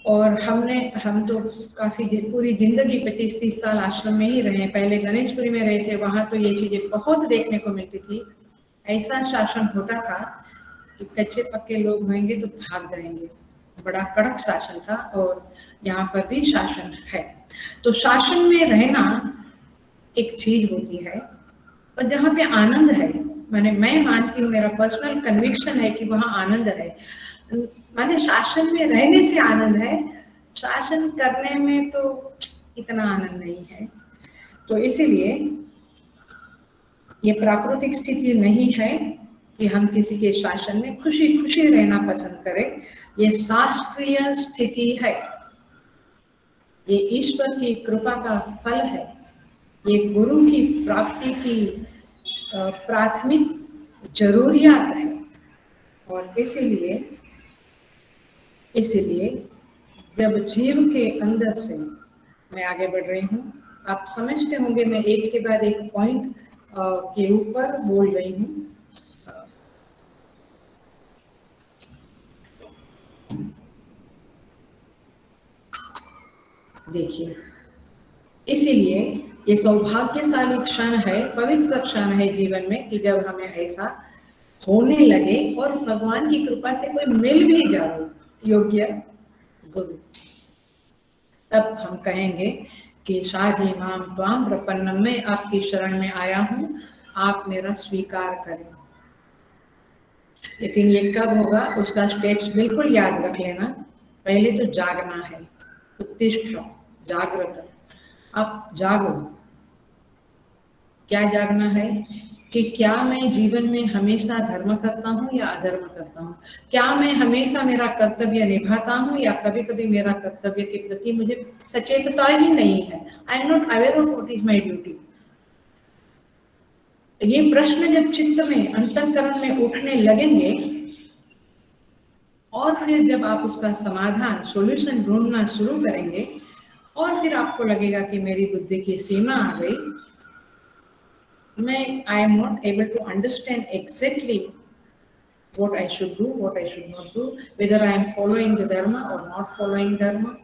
और हम तो काफी पूरी जिंदगी 25-30 साल आश्रम में ही रहे। पहले गणेशपुरी में रहे थे, वहां तो ये चीजें बहुत देखने को मिलती थी। ऐसा शासन होता था कि कच्चे पक्के लोग होंगे तो भाग जाएंगे, बड़ा कड़क शासन था, और यहाँ पर भी शासन है। तो शासन में रहना एक चीज होती है, और जहाँ पे आनंद है, मैं मानती हूँ, मेरा पर्सनल कन्विक्शन है कि वहाँ आनंद है। शासन में रहने से आनंद है, शासन करने में तो इतना आनंद नहीं है। तो इसीलिए ये प्राकृतिक स्थिति नहीं है कि हम किसी के शासन में खुशी खुशी रहना पसंद करें, ये शास्त्रीय स्थिति है, ये ईश्वर की कृपा का फल है, ये गुरु की प्राप्ति की प्राथमिक जरूरियात है। और इसीलिए जब जीव के अंदर से मैं आगे बढ़ रही हूँ, आप समझते होंगे मैं एक के बाद एक पॉइंट के ऊपर बोल रही हूँ। देखिए, इसीलिए ये सौभाग्यशाली क्षण है, पवित्र क्षण है जीवन में कि जब हमें ऐसा होने लगे और भगवान की कृपा से कोई मिल भी जाए योग्य गुरु, तब हम कहेंगे कि साधी माम त्वाम प्रपन्नम, में आपकी शरण में आया हूँ, आप मेरा स्वीकार करें। लेकिन ये कब होगा, उसका स्टेप्स बिल्कुल याद रख लेना। पहले तो जागना है, उत्तिष्ठ जागृत, आप जागो। क्या जागना है कि क्या मैं जीवन में हमेशा धर्म करता हूँ या अधर्म करता हूँ, क्या मैं हमेशा मेरा कर्तव्य निभाता हूँ या कभी कभी मेरा कर्तव्य के प्रति मुझे सचेतता ही नहीं है, I am not aware of what is my duty. ये प्रश्न जब चित्त में, अंतःकरण में उठने लगेंगे, और फिर जब आप उसका समाधान, सॉल्यूशन ढूंढना शुरू करेंगे, और फिर आपको लगेगा कि मेरी बुद्धि की सीमा आ गई, I am not able to understand exactly what I should do, what I should not do, whether I am following the dharma or not following dharma,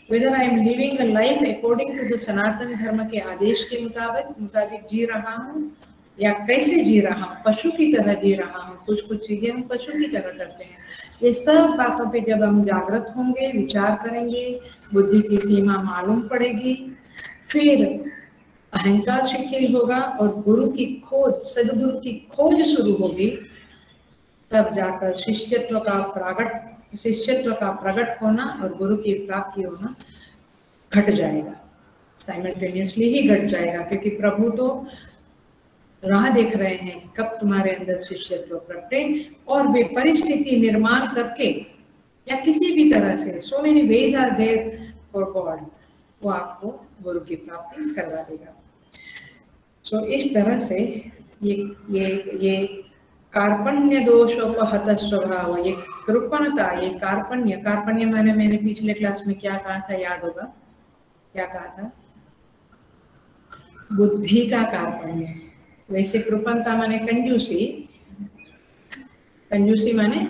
whether I am living a life according to the सनातन धर्म के आदेश के मुताबिक जी रहा हूँ या कैसे जी रहा हूँ, पशु की तरह जी रहा हूँ। कुछ चीजें हम पशु की तरह करते हैं। ये सब बातों पे जब हम जागृत होंगे, विचार करेंगे, बुद्धि की सीमा मालूम पड़ेगी, फिर अहंकार शिथिल होगा और गुरु की खोज, सदगुरु की खोज शुरू होगी। तब जाकर शिष्यत्व का प्रकट होना और गुरु की प्राप्ति होना घट जाएगा, साइमल्टेनियसली ही घट जाएगा, क्योंकि प्रभु तो राह देख रहे हैं कि कब तुम्हारे अंदर शिष्यत्व प्रकटे, और वे परिस्थिति निर्माण करके या किसी भी तरह से, so many ways are there for God, वो आपको गुरु की प्राप्ति करवा देगा। सो इस तरह से ये कार्पण्य दोषोपहत स्वभाव, ये कृपणता, ये कार्पण्य मैंने पिछले क्लास में क्या कहा था, याद होगा क्या कहा था? बुद्धि का कार्पण्य। वैसे कृपणता माने कंजूसी माने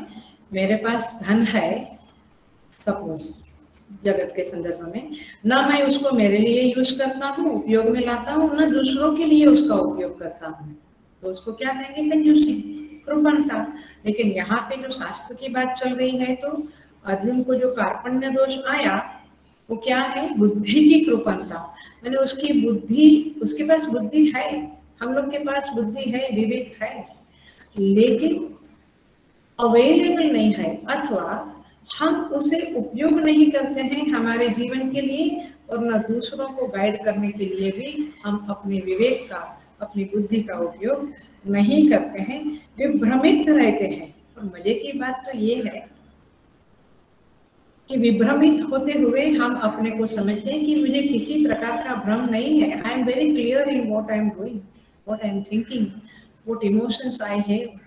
मेरे पास धन है, सपोज जगत के संदर्भ में, ना मैं उसको मेरे लिए यूज करता हूँ, उपयोग में लाता हूँ, ना दूसरों के लिए उसका उपयोग करता हूँ, तो उसको क्या कहेंगे? कंजूसी, कृपणता। लेकिन यहाँ पे जो शास्त्र की बात चल रही है, तो अर्जुन को जो कार्पण्य दोष आया वो क्या है? बुद्धि की कृपणता। मैंने उसके पास बुद्धि है, हम लोग के पास बुद्धि है, विवेक है, लेकिन अवेलेबल नहीं है, अथवा हम उसे उपयोग नहीं करते हैं हमारे जीवन के लिए, और न दूसरों को गाइड करने के लिए भी हम अपने विवेक का, अपनी बुद्धि का उपयोग नहीं करते हैं, विभ्रमित रहते हैं। और मजे की बात तो ये है कि विभ्रमित होते हुए हम अपने को समझते हैं कि मुझे किसी प्रकार का भ्रम नहीं है। I am very clear in what I am doing, what I am thinking, what emotions I have,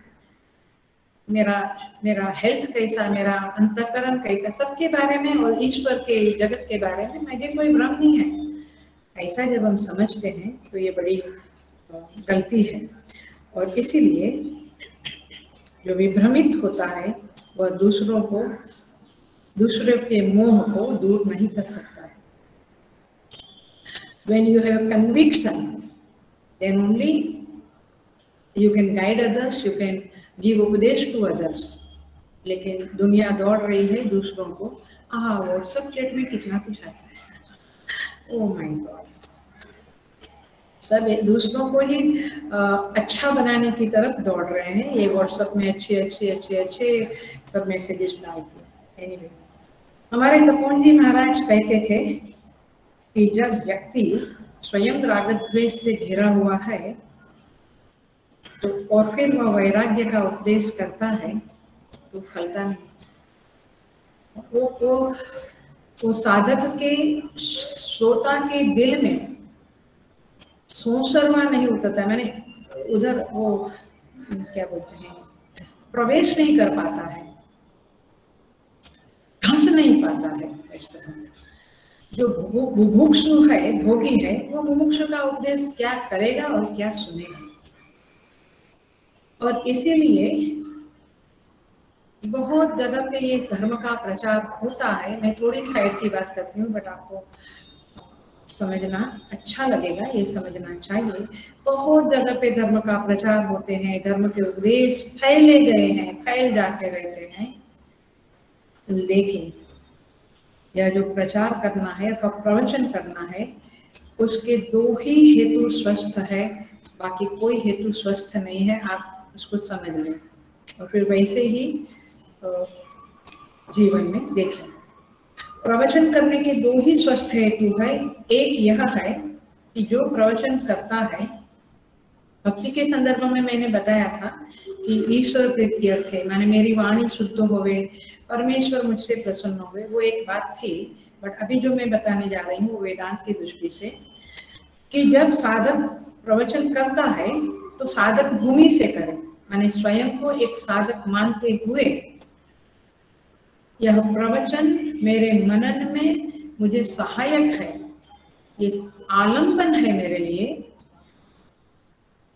मेरा हेल्थ कैसा, मेरा अंतःकरण कैसा, सबके बारे में और ईश्वर के, जगत के बारे में मुझे कोई भ्रम नहीं है। ऐसा जब हम समझते हैं तो ये बड़ी गलती है, और इसीलिए जो विभ्रमित होता है वह दूसरे के मोह को दूर नहीं कर सकता है। When you have conviction, then only you can guide others, you can give उपदेश to others। लेकिन दुनिया दौड़ रही है दूसरों को, व्हाट्सएप चैट में कितना कुछ आता है, ओह माय गॉड, सब दूसरों को ही अच्छा बनाने की तरफ दौड़ रहे हैं। ये व्हाट्सएप में अच्छे सब मैसेजेस डालते। एनीवे, हमारे तपोवन जी महाराज कहते थे कि जब व्यक्ति स्वयं राग द्वेष से घिरा हुआ है तो, और फिर वह वैराग्य का उपदेश करता है, तो फलता नहीं। वो साधक के, श्रोता के दिल में सोचरवा नहीं उतरता, मैंने उधर वो क्या बोलते हैं, प्रवेश नहीं कर पाता है, धंस नहीं पाता है। जो बुभुक्षु है, भोगी है, वो मुमुक्षु का उपदेश क्या करेगा और क्या सुनेगा। और इसीलिए बहुत जगह पे ये धर्म का प्रचार होता है। मैं थोड़ी साइड की बात करती हूँ, बट आपको समझना अच्छा लगेगा, ये समझना चाहिए। बहुत जगह पे धर्म का प्रचार होते हैं, धर्म के उपदेश फैले गए हैं, फैल जाते रहते हैं, लेकिन यह जो प्रचार करना है अथवा प्रवचन करना है, उसके दो ही हेतु स्वस्थ है, बाकी कोई हेतु स्वस्थ नहीं है। आप उसको समझ लें और फिर वैसे ही जीवन में देखें। प्रवचन करने के दो ही स्वस्थ हेतु है। एक यह है कि जो प्रवचन करता है, भक्ति के संदर्भ में मैंने बताया था कि ईश्वर प्रीत्यर्थ है, माने मेरी वाणी शुद्ध होवे, परमेश्वर मुझसे प्रसन्न होवे, वो एक बात थी। बट अभी जो मैं बताने जा रही हूँ वेदांत की दृष्टि से, कि जब साधक प्रवचन करता है तो साधक भूमि से करे, माने स्वयं को एक साधक मानते हुए यह प्रवचन मेरे मनन में मुझे सहायक है, ये आलंबन है मेरे लिए।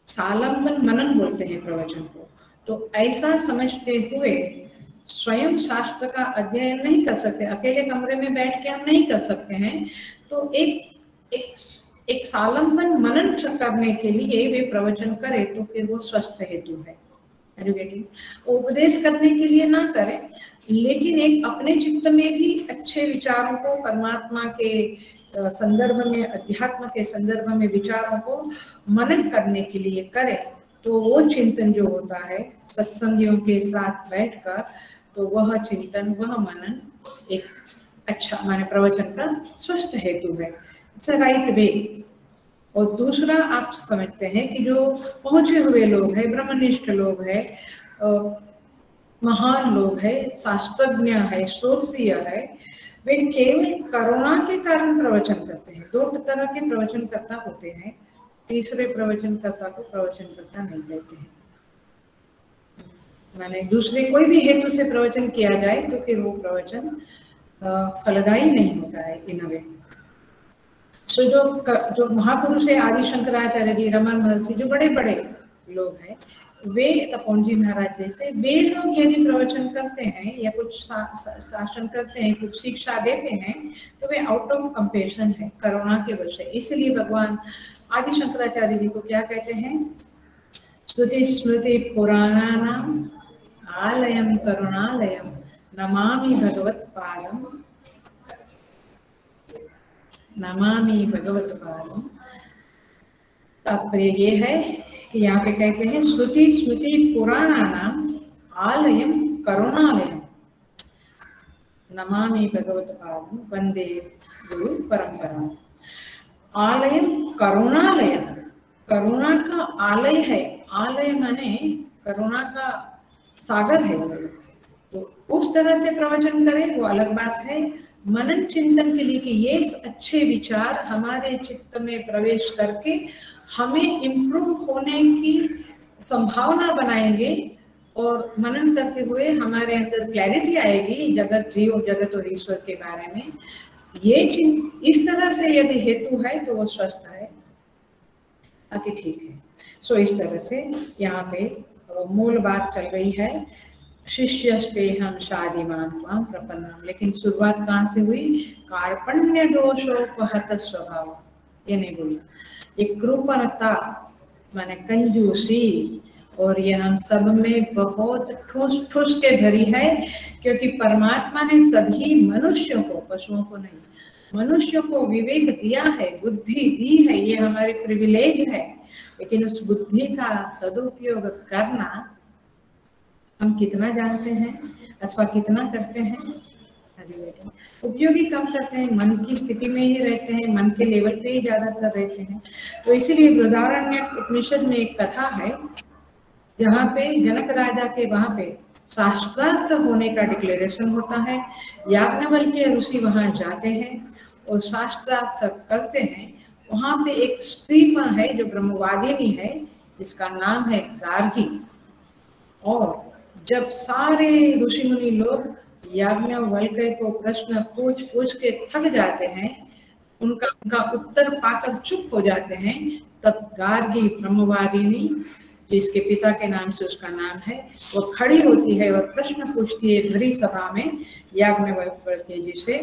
सालंबन मनन बोलते हैं प्रवचन को। तो ऐसा समझते हुए स्वयं शास्त्र का अध्ययन नहीं कर सकते, अकेले कमरे में बैठ के हम नहीं कर सकते हैं, तो एक सालंबन मनन करने के लिए वे प्रवचन करे तो फिर वो स्वस्थ हेतु है। उपदेश करने के लिए ना करें, लेकिन एक अपने चित्त में भी अच्छे विचारों को परमात्मा के संदर्भ में, अध्यात्म के संदर्भ में विचारों को मनन करने के लिए करें, तो वो चिंतन जो होता है सत्संगियों के साथ बैठकर, तो वह चिंतन, वह मनन एक अच्छा माने प्रवचन का स्वस्थ हेतु है। It's a right way. और दूसरा आप समझते हैं कि जो पहुंचे हुए लोग हैं, ब्रह्मनिष्ठ लोग हैं, महान लोग हैं, शास्त्रज्ञ है, श्रोत्रिय है, वे केवल करुणा के कारण प्रवचन करते हैं। दो तरह के प्रवचनकर्ता होते हैं, तीसरे प्रवचनकर्ता को प्रवचनकर्ता नहीं कहते हैं। माने दूसरे कोई भी हेतु से प्रवचन किया जाए तो फिर वो प्रवचन फलदायी नहीं होता है इन अ वे। सो जो महापुरुष है, आदि शंकराचार्य जी, रमन महर्षि, जो बड़े बड़े लोग हैं, वे तपोवन जी महाराज जैसे, वे लोग यदि प्रवचन करते हैं या कुछ शासन करते हैं, कुछ शिक्षा देते हैं, तो वे आउट ऑफ कंपेशन है, करुणा के वश है। इसलिए भगवान आदि शंकराचार्य जी को क्या कहते हैं? स्तुति स्मृति पुराणानाम आलयम करुणालयम नमामि भगवत्पादम, नमामि भगवत्पादम। तात्पर्य ये है कि यहाँ पे कहते हैं श्रुति स्मृति पुराणानाम आलयम करुणालयम नमामि भगवत्पादम वंदे गुरु परंपरा। आलयम करुणालयम, करुणा का आलय है, आलय माने करुणा का सागर है, तो उस तरह से प्रवचन करें वो अलग बात है। मनन चिंतन के लिए कि ये अच्छे विचार हमारे चित्त में प्रवेश करके हमें इम्प्रूव होने की संभावना बनाएंगे, और मनन करते हुए हमारे अंदर क्लैरिटी आएगी जगत, जीव जगत और ईश्वर के बारे में। ये इस तरह से यदि हेतु है तो वो स्वस्थ है, बाकी ठीक है। सो इस तरह से यहाँ पे मूल बात चल रही है, शिष्यस्तेहं शादिमां त्वां प्रपन्नम। लेकिन शुरुआत कहाँ से हुई? कार्पण्य दोषोपहत स्वभाव, ये नहीं बोला। ये कृपणता माने कंजूसी, और ये हम सब में बहुत ठूस ठूस के भरी है, क्योंकि परमात्मा ने सभी मनुष्यों को, पशुओं को नहीं, मनुष्यों को विवेक दिया है, बुद्धि दी है, ये हमारी प्रिविलेज है। लेकिन उस बुद्धि का सदुपयोग करना हम कितना जानते हैं अथवा कितना करते हैं? उपयोगी कम करते हैं, मन की स्थिति में ही रहते हैं, मन के लेवल पे ही ज्यादातर रहते हैं। तो इसीलिए बृहदारण्यक उपनिषद में एक कथा है जहाँ पे जनक राजा के वहां पे शास्त्रार्थ होने का डिक्लेरेशन होता है। याज्ञवल्क्य ऋषि वहां जाते हैं और शास्त्रार्थ करते हैं। वहां पे एक स्त्री है जो ब्रह्मवादिनी है, जिसका नाम है गार्गी। और जब सारे ऋषि मुनि लोग याज्ञवल्क्य को प्रश्न पूछ पूछ के थक जाते हैं, उनका उत्तर पाकर चुप हो जाते हैं, तब गार्गी ब्रह्मवादिनी, जिसके पिता के नाम से उसका नाम है, वो खड़ी होती है और प्रश्न पूछती है भरी सभा में याज्ञवल्क्य जी से,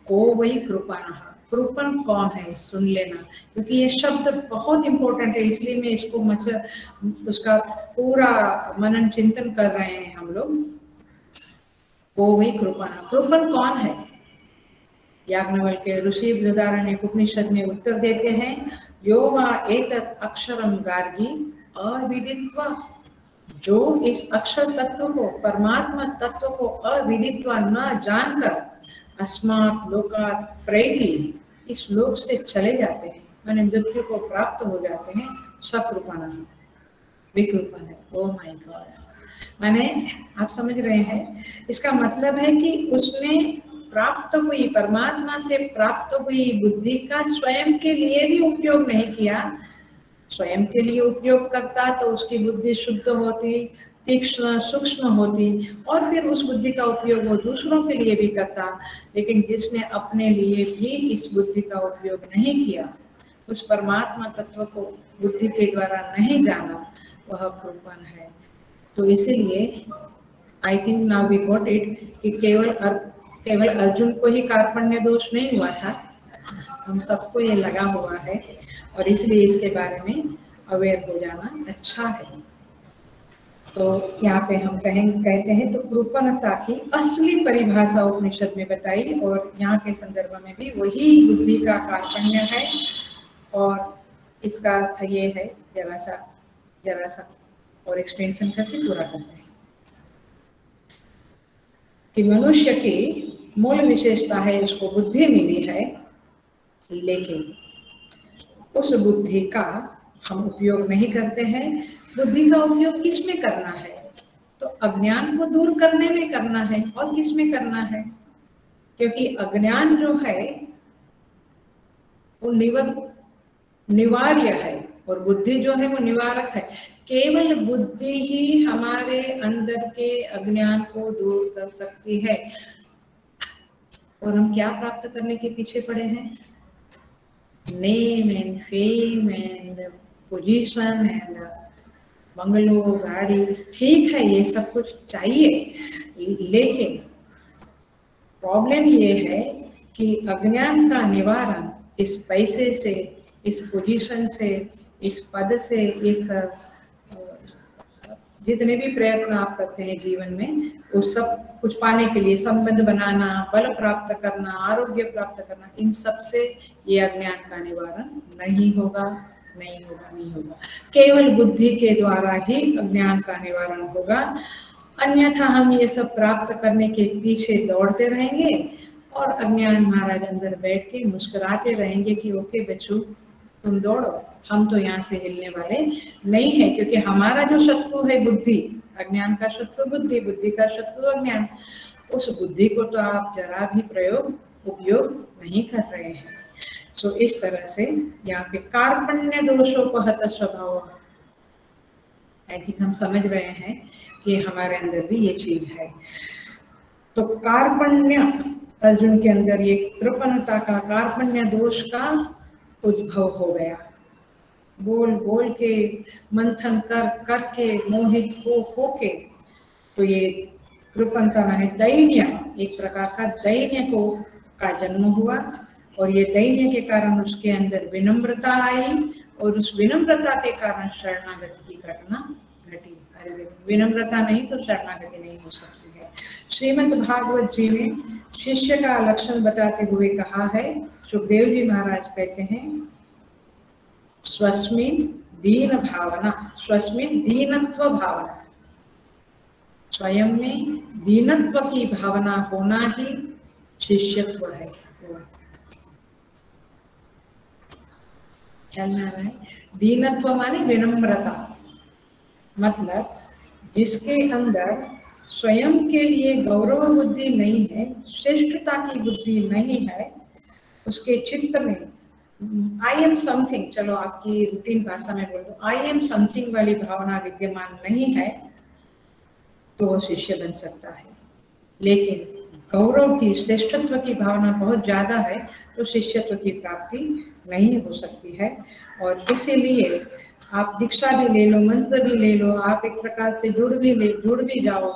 को वही कृपण। कृपण कौन है? सुन लेना, क्योंकि ये शब्द बहुत इंपॉर्टेंट है, इसलिए मैं इसको उसका पूरा मनन चिंतन कर रहे हैं हम लोग। को वही कृपण, कृपण कौन है? याज्ञवल्क्य ऋषि बृहदारण्यक उपनिषद में उत्तर देते हैं, यो वा एतत् अक्षरम गार्गी अविदित्वा, जो इस अक्षर तत्व को, परमात्मा तत्व को अविदित्वा न जानकर अस्मात् लोकात् प्रैति, इस लोक से चले जाते हैं, माने मृत्यु को प्राप्त हो जाते हैं, सकृपण विकृपण है। ओ माय गॉड, माने आप समझ रहे हैं, इसका मतलब है कि उसने प्राप्त हुई, परमात्मा से प्राप्त हुई बुद्धि का स्वयं के लिए भी उपयोग नहीं किया। स्वयं के लिए उपयोग करता तो उसकी बुद्धि शुद्ध होती, तीक्ष्ण सूक्ष्म होती, और फिर उस बुद्धि का उपयोग वो दूसरों के लिए भी करता। लेकिन जिसने अपने लिए भी इस बुद्धि का उपयोग नहीं किया, उस परमात्मा तत्व को बुद्धि के द्वारा नहीं जाना, वह कृपण है। तो इसीलिए I think now we got it कि केवल अर्जुन को ही कार्पण्य दोष नहीं हुआ था, हम सबको ये लगा हुआ है और इसलिए इसके बारे में अवेयर हो जाना अच्छा है। तो यहाँ पे हम कहते हैं तो कृपणता की असली परिभाषा उपनिषद में बताई और यहाँ के संदर्भ में भी वही बुद्धि का कार्पण्य है। और इसका अर्थ ये है, जरा सा और एक्सटेंशन करके पूरा करते हैं कि मनुष्य की मूल विशेषता है उसको बुद्धि मिली है, लेकिन उस बुद्धि का हम उपयोग नहीं करते हैं। बुद्धि का उपयोग किस में करना है? तो अज्ञान को दूर करने में करना है। और किस में करना है? क्योंकि अज्ञान जो है वो निवार्य है और बुद्धि जो है वो निवारक है। केवल बुद्धि ही हमारे अंदर के अज्ञान को दूर कर सकती है। और हम क्या प्राप्त करने के पीछे पड़े हैं? Name and fame and position and bungalow, गाड़ी, ठीक है ये सब कुछ चाहिए, लेकिन प्रॉब्लम ये है कि अज्ञान का निवारण इस पैसे से, इस पोजीशन से, इस पद से, इस जितने भी प्रयत्न आप करते हैं जीवन में, वो सब कुछ पाने के लिए संबंध बनाना, बल प्राप्त करना, आरोग्य प्राप्त करना, इन सब से ये अज्ञान का निवारण नहीं होगा। केवल बुद्धि के द्वारा ही अज्ञान का निवारण होगा। अन्यथा हम ये सब प्राप्त करने के पीछे दौड़ते रहेंगे और अज्ञान महाराज अंदर बैठ के मुस्कुराते रहेंगे कि ओके बच्चों तुम दौड़ो, हम तो यहाँ से हिलने वाले नहीं है। क्योंकि हमारा जो शत्रु है बुद्धि, अज्ञान का शत्रु बुद्धि, बुद्धि का शत्रु अज्ञान, उस बुद्धि को तो आप जरा भी उपयोग नहीं कर रहे हैं। सो इस तरह से यहाँ पे कार्पण्य दोषोपहत स्वभाव, आई थिंक हम समझ रहे हैं कि हमारे अंदर भी ये चीज है। तो कार्पण्य अर्जुन के अंदर ये कृपणता का, कार्पण्य दोष का उद्भव हो गया। बोल के, मंथन कर के, मोहित हो के, तो ये कृपणता माने दैन्य, एक प्रकार का दैन्य का जन्म हुआ। और ये दैन्य के कारण उसके अंदर विनम्रता आई और उस विनम्रता के कारण शरणागति की घटना घटी। अरे विनम्रता नहीं तो शरणागति नहीं हो सकती है। श्रीमद् भागवत जी में शिष्य का लक्षण बताते हुए कहा है, सुखदेव जी महाराज कहते हैं, स्वस्मिन दीन भावना, स्वस्मिन दीनत्व भावना, स्वयं में दीनत्व की भावना होना ही शिष्यत्व है। चलना है। दीनत्व माने विनम्रता, मतलब जिसके अंदर स्वयं के लिए गौरव बुद्धि नहीं है, श्रेष्ठता की बुद्धि नहीं है, उसके चित्त में आई एम समथिंग, चलो आपकी रूटीन भाषा में बोल दो, आई एम समथिंग वाली भावना विद्यमान नहीं है, तो वो शिष्य बन सकता है। लेकिन गौरव की, श्रेष्ठत्व की भावना बहुत ज्यादा है तो शिष्यत्व की प्राप्ति नहीं हो सकती है। और इसीलिए आप दीक्षा भी ले लो, मंत्र भी ले लो, आप एक प्रकार से जुड़ भी जाओ,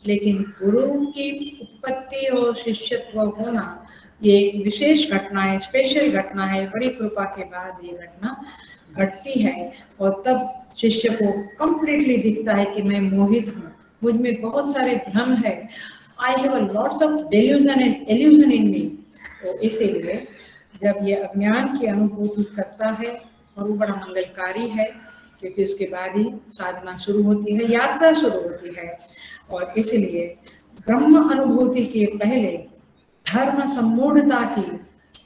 लेकिन गुरु की उत्पत्ति और शिष्यत्व होना ये एक विशेष घटना है, स्पेशल घटना है। बड़ी कृपा के बाद ये घटना घटती है और तब शिष्य को कंप्लीटली दिखता है कि मैं मोहित हूँ, मुझ में बहुत सारे भ्रम है, I have lots of delusion and illusion in me. तो इसीलिए जब ये अज्ञान की अनुभूति करता है और वो बड़ा मंगलकारी है, क्योंकि उसके बाद ही साधना शुरू होती है, यात्रा शुरू होती है। और इसलिए ब्रह्म अनुभूति के पहले धर्म सम्मूढ़ता की,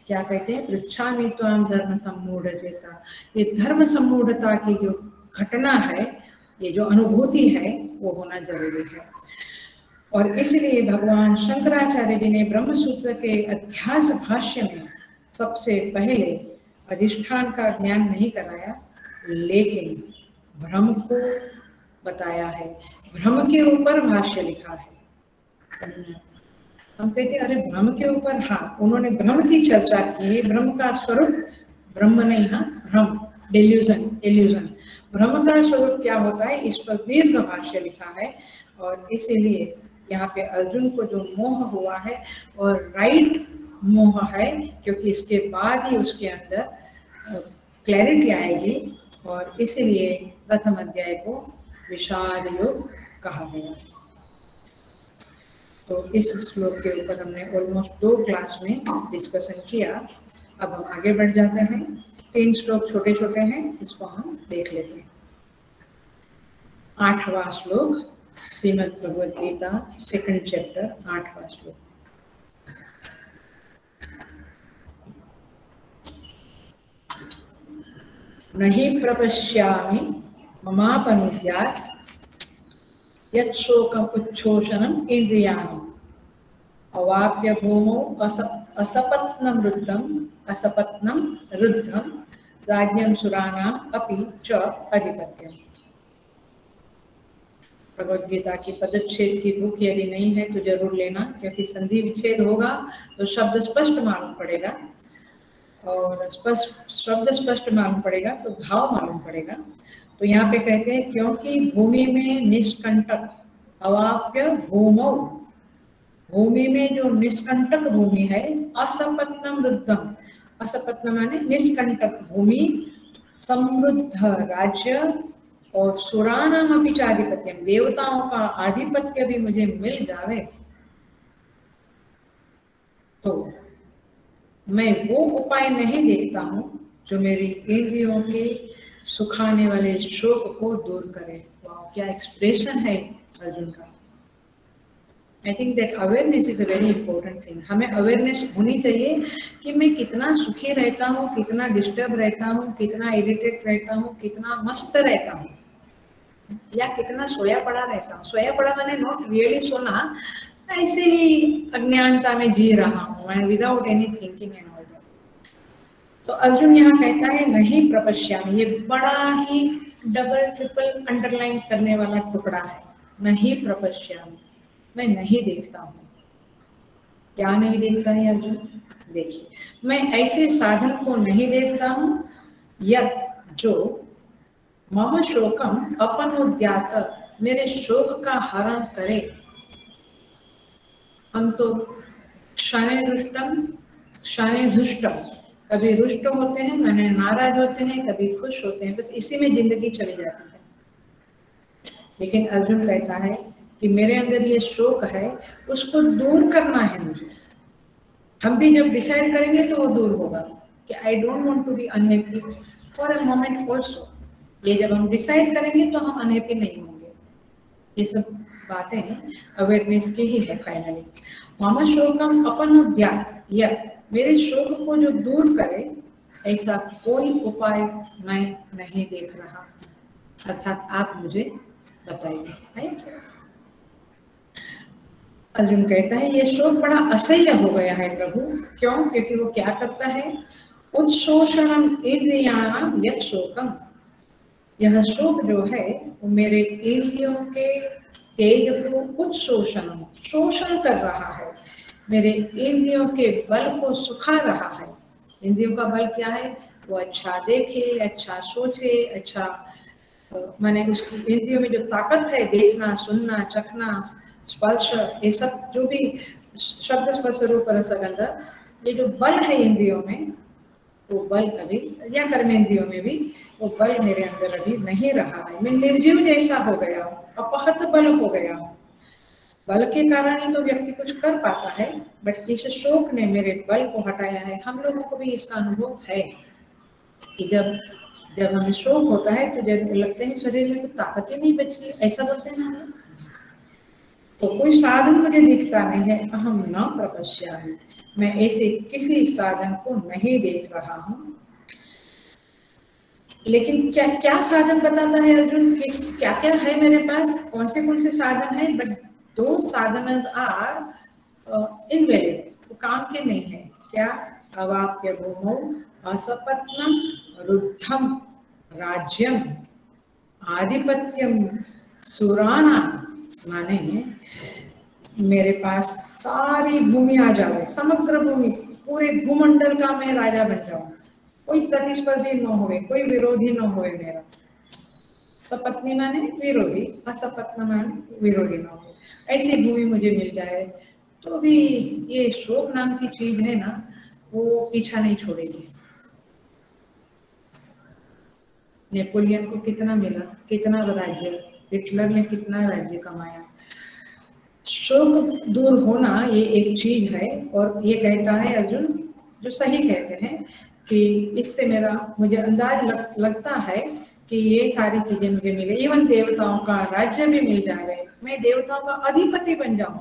क्या कहते हैं, पृच्छामि त्वां धर्म सम्मूढ़चेता, ये धर्म सम्मूढ़ता की जो घटना है, ये जो अनुभूति है, वो होना जरूरी है। और इसलिए भगवान शंकराचार्य जी ने ब्रह्म सूत्र के अध्यास भाष्य में सबसे पहले अधिष्ठान का ज्ञान नहीं कराया, लेकिन भ्रम को बताया है। भ्रम के ऊपर भाष्य लिखा है। हम कहते हैं अरे भ्रम के ऊपर, हाँ उन्होंने भ्रम की चर्चा की है। भ्रम का स्वरूप ब्रह्म नहीं, हाँ भ्रम, डेल्यूजन, इल्यूजन। भ्रम का स्वरूप क्या होता है, इस पर दीर्घ भाष्य लिखा है। और इसीलिए यहाँ पे अर्जुन को जो मोह हुआ है और राइट मोह है, क्योंकि इसके बाद ही उसके अंदर क्लैरिटी आएगी, और इसीलिए प्रथम अध्याय को विषाद योग कहा गया। तो इस श्लोक के ऊपर हमने ऑलमोस्ट 2 क्लास में डिस्कशन किया। अब हम आगे बढ़ जाते हैं। 3 श्लोक छोटे छोटे हैं, इसको हम देख लेते हैं। 8वां श्लोक, श्रीमद् भगवद गीता 2nd चैप्टर, 8वां श्लोक। नहि प्रपश्यामि ममापनुद्यात् यत् शोकम् उच्छोषणम् इंद्रियाणि अवाप्य भूमौ असपत्नं रुद्धं राज्ञं सुराणाम् अपि च अधिपत्यम्। भगवद गीता की पदच्छेद की बुक यदि नहीं है तो जरूर लेना, क्योंकि संधि विच्छेद होगा तो शब्द स्पष्ट मालूम पड़ेगा, और शब्द स्पष्ट मालूम पड़ेगा तो भाव मालूम पड़ेगा। तो यहाँ पे कहते हैं क्योंकि भूमि में निष्कंटक अवाप्य भूमौ, भूमि में जो निष्कंटक भूमि है, असपत्नम रुद्धम, असपत्नम माने निष्कंटक भूमि, समृद्ध राज्य और सुरानाम अपि च आधिपत्यम, देवताओं का आधिपत्य भी मुझे मिल जावे तो मैं वो उपाय नहीं देखता हूँ जो मेरी इंद्रियों के सुखाने वाले शोक को दूर करे। वाह, क्या एक्सप्रेशन है अर्जुन का। I think that awareness is a very important thing. हमें अवेयरनेस होनी चाहिए कि मैं कितना सुखी रहता हूँ, कितना डिस्टर्ब रहता हूँ, कितना इरिटेट रहता हूँ, कितना मस्त रहता हूँ, या कितना सोया पड़ा रहता हूँ। सोया पड़ा मैंने नॉट रियली सोना, ऐसे ही अज्ञानता में जी रहा हूँ, मैं without any thinking and all that. तो अर्जुन यहाँ कहता है नहीं प्रपश्यामि, ये बड़ा ही डबल ट्रिपल अंडरलाइन करने वाला टुकड़ा है। नहीं प्रपश्यामि, मैं नहीं देखता हूँ। क्या नहीं देखता है अर्जुन? देखिए, मैं ऐसे साधन को नहीं देखता हूँ यत् जो मम शोकम अपनुद्यात, मेरे शोक का हरण करे। हम तो क्षणे रुष्टम क्षणे हृष्टम, कभी रुष्ट होते हैं, मैंने नाराज होते हैं, कभी खुश होते हैं, बस इसी में जिंदगी चली जाती है। लेकिन अर्जुन कहता है कि मेरे अंदर ये शोक है, उसको दूर करना है मुझे। हम भी जब डिसाइड करेंगे तो वो दूर होगा कि I don't want to be unhappy for a moment also. ये जब हम डिसाइड करेंगे तो हम अनहैप्पी नहीं होंगे। ये सब बातें अवेयरनेस की ही है फाइनली। मम शोकम अपनुद्यात्, या मेरे शोक को जो दूर करे ऐसा कोई उपाय मैं नहीं देख रहा, अर्थात आप मुझे बताइए। अर्जुन कहता है ये शोक बड़ा असह्य हो गया है प्रभु। क्यों? क्योंकि वो क्या करता है, उत्शोषणम इंद्रियाणाम यत् शोकम, यह शोक जो है वो मेरे इंद्रियों के तेज को उत्शोषण, शोषण कर रहा है, मेरे इंद्रियों के बल को सुखा रहा है। इंद्रियों का बल क्या है? वो अच्छा देखे, अच्छा सोचे, अच्छा माने उसकी इंद्रियों में जो ताकत है, देखना, सुनना, चखना, स्पर्श, ये सब जो भी शब्द स्पर्श रूप रसगंध, ये जो बल है इंद्रियों में, वो बल अभी, या कर्मेंद्रियों में भी वो बल मेरे अंदर अभी नहीं रहा है। मैं निर्जीव जैसा हो गया हूँ, अपहत बल हो गया हूँ। बल के कारण ही तो व्यक्ति कुछ कर पाता है, बट इस शोक ने मेरे बल को हटाया है। हम लोगों को भी इसका अनुभव है कि जब हमें शोक होता है तो जब लगता है शरीर में कुछ ताकत ही नहीं बची, ऐसा लगता है ना। तो कोई साधन मुझे दिखता नहीं है। अहम न प्रपश्यामि, मैं ऐसे किसी साधन को नहीं देख रहा हूँ। लेकिन क्या क्या साधन बताता है अर्जुन, किस क्या क्या है मेरे पास, कौन से साधन है, बट दो साधन आर इनवैलिड, वो काम के नहीं है। क्या? अवाप्य भूमौ असपत्नम रुद्धम राज्यम आधिपत्यम सुराना, माने मेरे पास सारी भूमि आ जाए, समग्र भूमि, पूरे भूमंडल का मैं राजा बन जाऊं, कोई प्रतिस्पर्धी न होवे, कोई विरोधी न होवे मेरा, सपत्नी माने विरोधी, असपत्न माने विरोधी न हो, ऐसी भूमि मुझे मिल जाए तो भी ये शोक नाम की चीज है ना, वो पीछा नहीं छोड़ेगी। नेपोलियन को कितना मिला, कितना राज्य, हिटलर ने कितना राज्य कमाया। शोक दूर होना ये एक चीज है। और ये कहता है अर्जुन, जो सही कहते हैं कि इससे मुझे अंदाज लगता है कि ये सारी चीजें मुझे मिले, इवन देवताओं का राज्य भी मिल जाए, मैं देवताओं का अधिपति बन जाऊं,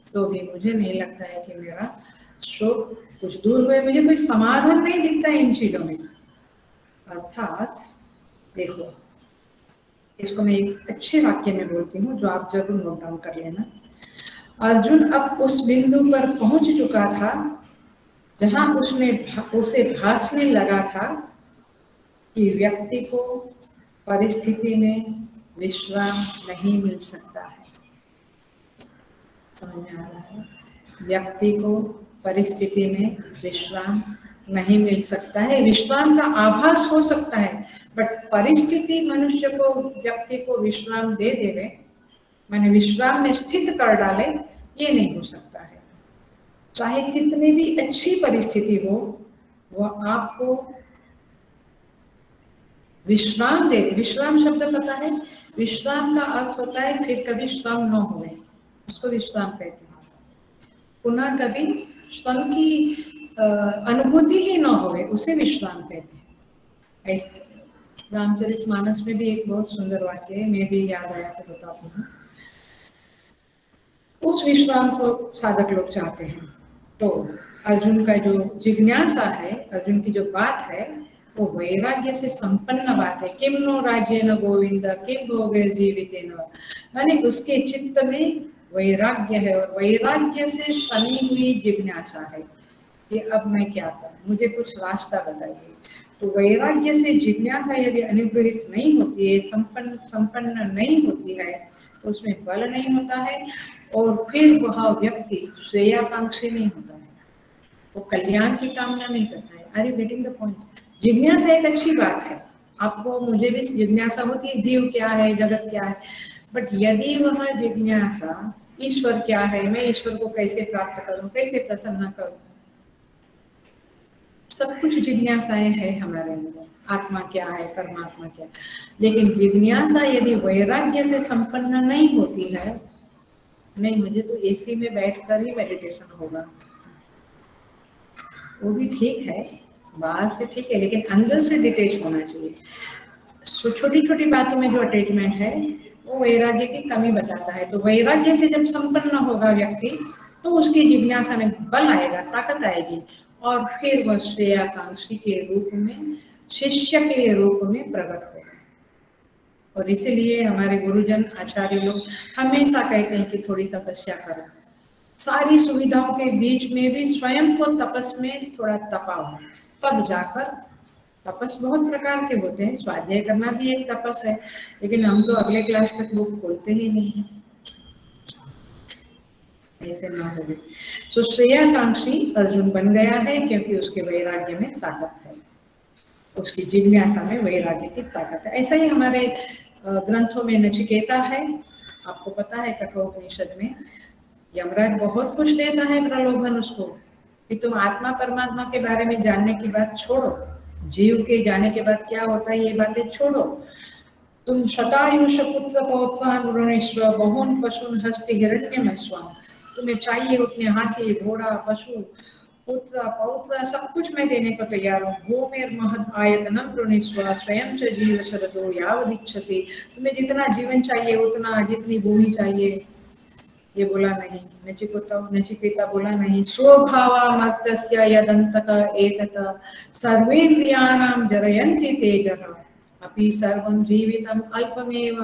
तो भी मुझे नहीं लगता है कि मेरा शोक कुछ दूर हुए। मुझे कोई समाधान नहीं दिखता है इन चीजों में। अर्थात देखो, इसको मैं एक अच्छे वाक्य में बोलती हूँ जो आप जरूर नोट डाउन कर लेना। अर्जुन अब उस बिंदु पर पहुंच चुका था जहां उसे भासने लगा था कि व्यक्ति को परिस्थिति में विश्राम नहीं मिल सकता है। समझ में आ रहा है? व्यक्ति को परिस्थिति में विश्राम नहीं मिल सकता है। विश्राम का आभास हो सकता है, बट परिस्थिति मनुष्य को, व्यक्ति को विश्राम दे देवे, माने विश्राम में स्थित कर डाले, ये नहीं हो सकता है। चाहे कितनी भी अच्छी परिस्थिति हो, वह आपको विश्राम दे दे। विश्राम शब्द पता है? विश्राम का अर्थ होता है फिर कभी श्रम न हुए, उसको विश्राम कहते हैं। पुनः कभी श्रम की अनुभूति ही न होवे, उसे विश्राम कहते हैं। ऐसे रामचरितमानस में भी एक बहुत सुंदर वाक्य है, मैं भी याद आया तो बताती हूँ। उस विश्राम को साधक लोग चाहते हैं। तो अर्जुन का जो जिज्ञासा है, अर्जुन की जो बात है, वो वैराग्य से संपन्न बात है। किम नो राज्य न गोविंद किम भोगे जीविते न, माने उसके चित्त में वैराग्य है और वैराग्य से सनी हुई जिज्ञासा है कि अब मैं क्या करूं, मुझे कुछ रास्ता बताइए। तो वैराग्य से जिज्ञासा यदि अनुग्रहित नहीं होती है, संपन्न नहीं होती है, तो उसमें बल नहीं होता है और फिर वह व्यक्ति श्रेयाकांक्षी नहीं होता है, वो कल्याण की कामना नहीं करता है। Are you getting the point? जिज्ञासा एक अच्छी बात है, आपको मुझे भी जिज्ञासा होती है, जीव क्या है, जगत क्या है, बट यदि वह जिज्ञासा ईश्वर क्या है, मैं ईश्वर को कैसे प्राप्त करूं, कैसे प्रसन्न करूं, सब कुछ जिज्ञासाएं है हमारे अंदर, आत्मा क्या है, परमात्मा क्या है, लेकिन जिज्ञासा यदि वैराग्य से संपन्न नहीं होती है, नहीं मुझे तो एसी में बैठकर ही मेडिटेशन होगा, वो भी ठीक है, बाहर से ठीक है, लेकिन अंदर से डिटेच होना चाहिए। छोटी छोटी बातों में जो अटैचमेंट है वो वैराग्य की कमी बताता है। तो वैराग्य से जब संपन्न होगा व्यक्ति, तो उसकी जिज्ञासा में बल आएगा, ताकत आएगी, और फिर वह श्रेयाकांक्षी के रूप में, शिष्य के रूप में प्रकट होगा। और इसीलिए हमारे गुरुजन आचार्य लोग हमेशा कहते हैं कि थोड़ी तपस्या करो, सारी सुविधाओं के बीच में भी स्वयं को तपस में थोड़ा तपाओ, तब जाकर, तपस बहुत प्रकार के होते हैं, स्वाध्याय करना भी एक तपस है, लेकिन हम तो अगले क्लास तक बुक खोलते ही नहीं है, ऐसे ना हो। तो श्रेयाकांक्षी अर्जुन बन गया है क्योंकि उसके वैराग्य में ताकत है, उसकी जिज्ञासा में वैराग्य की ताकत है। ऐसा ही हमारे ग्रंथों में नचिकेता है, आपको पता है कठोपनिषद में यमराज बहुत कुछ देता है प्रलोभन उसको कि तुम आत्मा परमात्मा के बारे में जानने की बात छोड़ो, जीव के जाने के बाद क्या होता है ये बातें छोड़ो, तुम शतायुष पुत्र पौत्रान वृणेश्व बहुन पशुन हस्ति हिरण्यमस्वाम, तुम्हें चाहिए उतने हाथी घोड़ा पशु पुत्र पौत्र सब कुछ मैं देने को तैयार हूँ। भूमिर महद आयतनम वृणेश्व स्वयं च जीव शरदो यावदिच्छसि, तुम्हें जितना जीवन चाहिए उतना, जितनी भूमि चाहिए, ये बोला नहीं नचिकेता बोला नहीं। स्वभावा मर्त्यस्य यदन्तक एतत् सर्वेन्द्रियाणां जरयन्ति तेजः अपि सर्वं जीवितम् अल्पमेव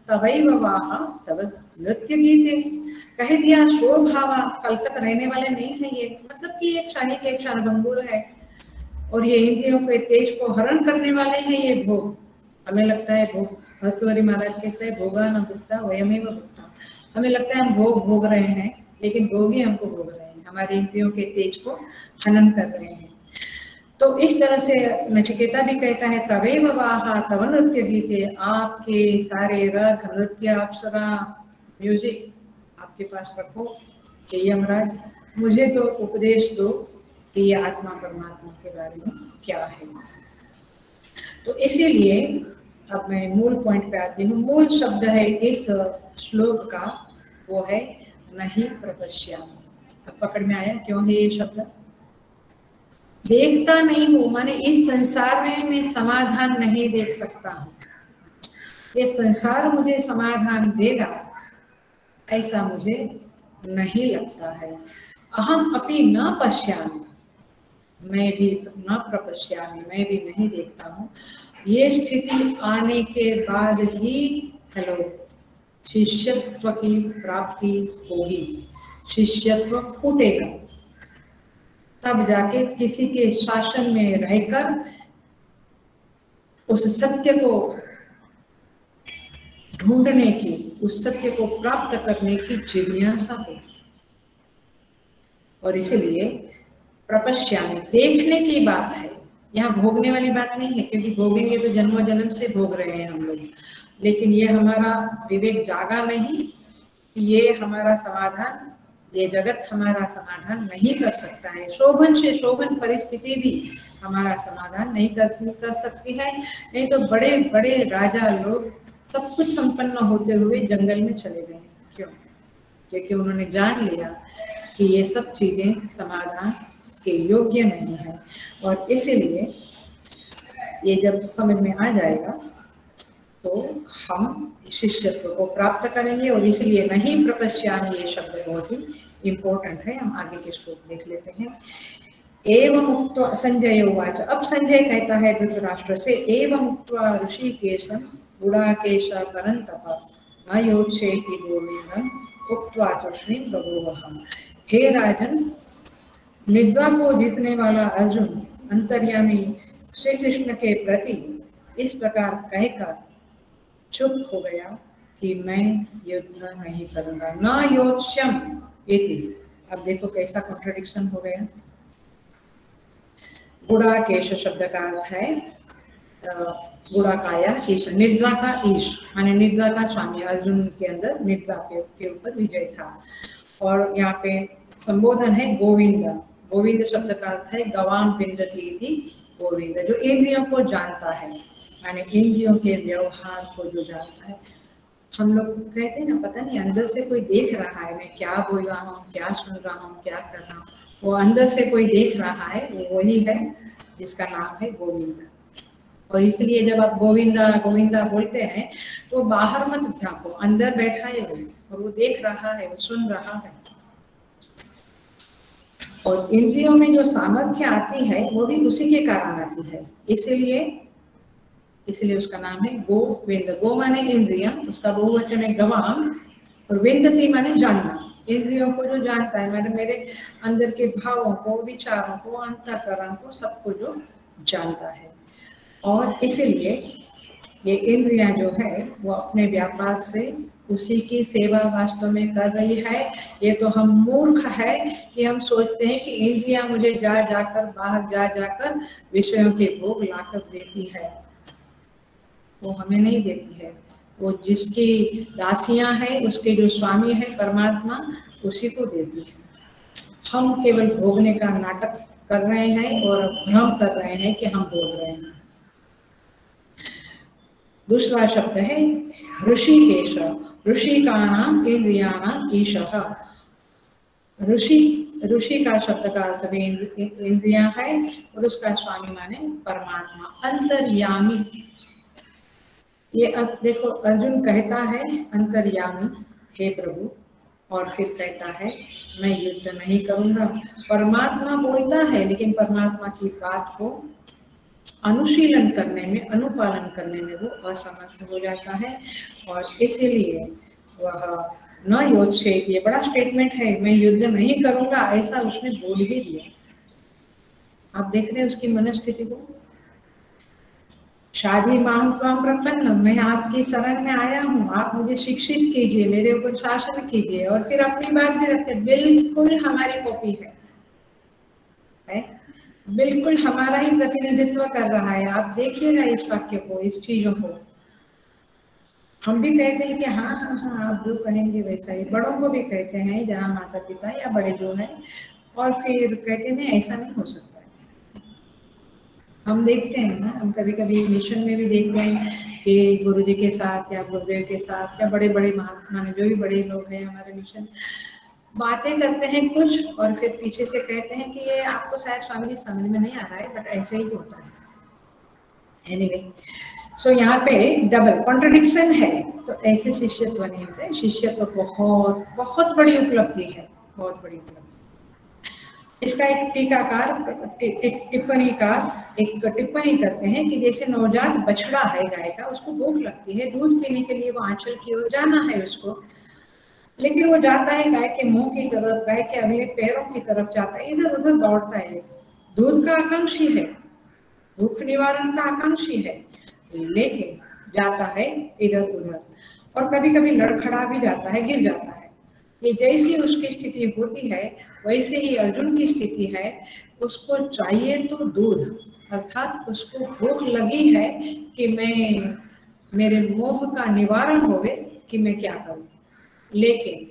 तवैव वाह तव नृत्य गीते। कह दिया स्वभावा, कल तक रहने वाले नहीं है ये, मतलब कि एक क्षणिक एक क्षणभंगुर है, और ये इंद्रियों के तेज को हरण करने वाले हैं ये भोग। हमें लगता है भोग, भर्तृहरि महाराज कहते हैं भोगा न भुक्ता वयमेव भुक्ता, हमें लगता है हम भोग रहे हैं, लेकिन भोग ही हमको भोग रहे हैं, हमारे इंद्रियों के तेज को हनन कर रहे हैं। तो इस तरह से नचिकेता भी कहता है तवेव वाहा तव नृत्य गीते, आपके सारे रथ नृत्य अप्सरा म्यूजिक आपके पास रखो हे यमराज, मुझे तो उपदेश दो कि ये आत्मा परमात्मा के बारे में क्या है। तो इसीलिए अब मैं मूल पॉइंट पे आती हूँ। मूल शब्द है इस श्लोक का, वो है नहीं प्रपश्यामि। अब पकड़ में आया क्यों है ये शब्द? देखता नहीं हूं, माने इस संसार में मैं समाधान नहीं देख सकता हूँ, ये संसार मुझे समाधान देगा ऐसा मुझे नहीं लगता है। अहम अपि न पश्यामि, मैं भी न प्रपश्यामि, मैं भी नहीं देखता हूँ। ये स्थिति आने के बाद ही शिष्यत्व की प्राप्ति होगी, शिष्यत्व फूटेगा, तब जाके किसी के शासन में रहकर उस सत्य को ढूंढने की, उस सत्य को प्राप्त करने की जिज्ञासा हो। और इसलिए प्रपश्यामि देखने की बात है, यहाँ भोगने वाली बात नहीं है, क्योंकि भोगेंगे तो जन्म जन्म से भोग रहे हैं हम लोग। लेकिन ये हमारा विवेक जागा नहीं कि ये हमारा समाधान, ये जगत हमारा समाधान नहीं कर सकता है। शोभन से शोभन परिस्थिति भी हमारा समाधान नहीं कर सकती है। नहीं तो बड़े बड़े राजा लोग सब कुछ संपन्न होते हुए जंगल में चले गए। क्यों? क्योंकि उन्होंने जान लिया कि ये सब चीजें समाधान के योग्य नहीं है। और इसीलिए ये जब समझ में आ जाएगा तो हम शिष्यत्व को प्राप्त करेंगे। और इसलिए नहीं प्रपश्यामि ये शब्द बहुत ही इम्पोर्टेंट है। हम आगे के श्लोक देख लेते हैं। एवं उक्त्वा संजय उवाच, अब संजय कहता है धृतराष्ट्र से, एवं उक्त्वा ऋषिकेशं गुडाकेश परन्तप न योत्स्येति गोविन्दं उक्त्वा तूष्णीं बभूवः। हे राजन, निद्रा को जीतने वाला अर्जुन अंतर्यामी श्री कृष्ण के प्रति इस प्रकार कहकर चुप हो गया कि मैं युद्ध नहीं करूंगा। न योत्स्यम इति, अब देखो कैसा कॉन्ट्रडिक्शन हो गया। गुड़ाकेश शब्द का अर्थ है गुड़ाकाया ईश, निद्रा का ईश, माने निद्रा का स्वामी। अर्जुन के अंदर निद्रा के ऊपर विजय था। और यहाँ पे संबोधन है गोविंद। गोविंद शब्द का अर्थ है गवाम विंदति इति गोविंद, जो इंद्रियों को जानता है, माने इंद्रियों के व्यवहार को जो जानता है। हम लोग कहते हैं ना, पता नहीं अंदर से कोई देख रहा है, मैं क्या बोल रहा हूँ, क्या सुन रहा हूँ, क्या कर रहा हूँ, वो अंदर से कोई देख रहा है, वो वही है जिसका नाम है गोविंद। और इसलिए जब आप गोविंदा गोविंदा बोलते हैं तो बाहर मत झांको, अंदर बैठा है वो, और वो देख रहा है, वो सुन रहा है। और इंद्रियों में जो सामर्थ्य आती है वो भी उसी के कारण आती है। इसलिए उसका नाम है गोविंद। गो माने इंद्रिया, उसका बहुवचन है गवाम, और विंदति माने जानना। इंद्रियों को जो जानता है, मैंने मेरे अंदर के भावों को, विचारों को, अंतःकरण को, सबको जो जानता है। और इसीलिए ये इंद्रियां जो है वो अपने व्यापार से उसी की सेवा वास्तव में कर रही है। ये तो हम मूर्ख है कि हम सोचते हैं कि इंद्रियां मुझे जाकर बाहर जाकर विषयों के भोग लाकर देती है। वो हमें नहीं देती है, वो जिसकी दासियां हैं, उसके जो स्वामी है परमात्मा, उसी को देती है। हम केवल भोगने का नाटक कर रहे हैं और भ्रम कर रहे हैं कि हम भोग रहे हैं। दूसरा शब्द है ऋषिकेश, ऋषि का नाम इंद्रियाणाम ईशः। ऋषि का शब्द का अर्थ भी इंद्रियां है, और उसका स्वामी माने परमात्मा, अंतर्यामी। ये देखो, अर्जुन कहता है अंतर्यामी, हे प्रभु, और फिर कहता है मैं युद्ध नहीं करूंगा। परमात्मा बोलता है, लेकिन परमात्मा की बात को अनुशीलन करने में, अनुपालन करने में वो असमर्थ हो जाता है। और इसीलिए वह न योत्स्येति, ये बड़ा स्टेटमेंट है, मैं युद्ध नहीं करूंगा, ऐसा उसने बोल ही दिया। आप देख रहे हैं उसकी मनस्थिति को। शादी मांग त्वां प्रपन्न, मैं आपकी शरण में आया हूँ, आप मुझे शिक्षित कीजिए, मेरे ऊपर शासन कीजिए। और फिर अपनी बात भी रखते, बिल्कुल हमारी कॉपी है। बिल्कुल हमारा ही प्रतिनिधित्व कर रहा है। आप देखिएगा इस वाक्य को, इस चीजों को। हम भी कहते हैं कि हाँ हाँ हाँ आप जो कहेंगे वैसा ही, बड़ों को भी कहते हैं जहाँ माता पिता या बड़े जो है, और फिर कहते हैं ऐसा नहीं हो सकता है। हम देखते हैं ना, हम कभी कभी मिशन में भी देखते हैं कि गुरु जी के साथ या गुरुदेव के साथ या बड़े बड़े महात्मा ने, जो भी बड़े लोग हैं हमारे मिशन, बातें करते हैं कुछ और फिर पीछे से कहते हैं कि ये आपको शायद स्वामी जी समझ में नहीं आ रहा है, बट ऐसे ही होता है। एनीवे, सो यहाँ पे डबल कॉन्ट्रडिक्शन है, तो ऐसे शिष्यत्व नहीं होते। शिष्यत्व बहुत बहुत बड़ी उपलब्धि है, बहुत बड़ी उपलब्धि। इसका एक टीकाकार टिप्पणीकार एक टिप्पणी करते हैं कि जैसे नवजात बछड़ा है गाय का, उसको भूख लगती है, दूध पीने के लिए वो आंचल की ओर जाना है उसको, लेकिन वो जाता है गाय के मुंह की तरफ, गाय के अगले पैरों की तरफ जाता है, इधर उधर दौड़ता है, दूध का आकांक्षी है, भूख निवारण का आकांक्षी है, लेकिन जाता है इधर उधर, और कभी कभी लड़खड़ा भी जाता है, गिर जाता है। ये जैसी उसकी स्थिति होती है वैसे ही अर्जुन की स्थिति है। उसको चाहिए तो दूध, अर्थात उसको भूख लगी है कि मेरे मोह का निवारण होवे कि मैं क्या करूं, लेकिन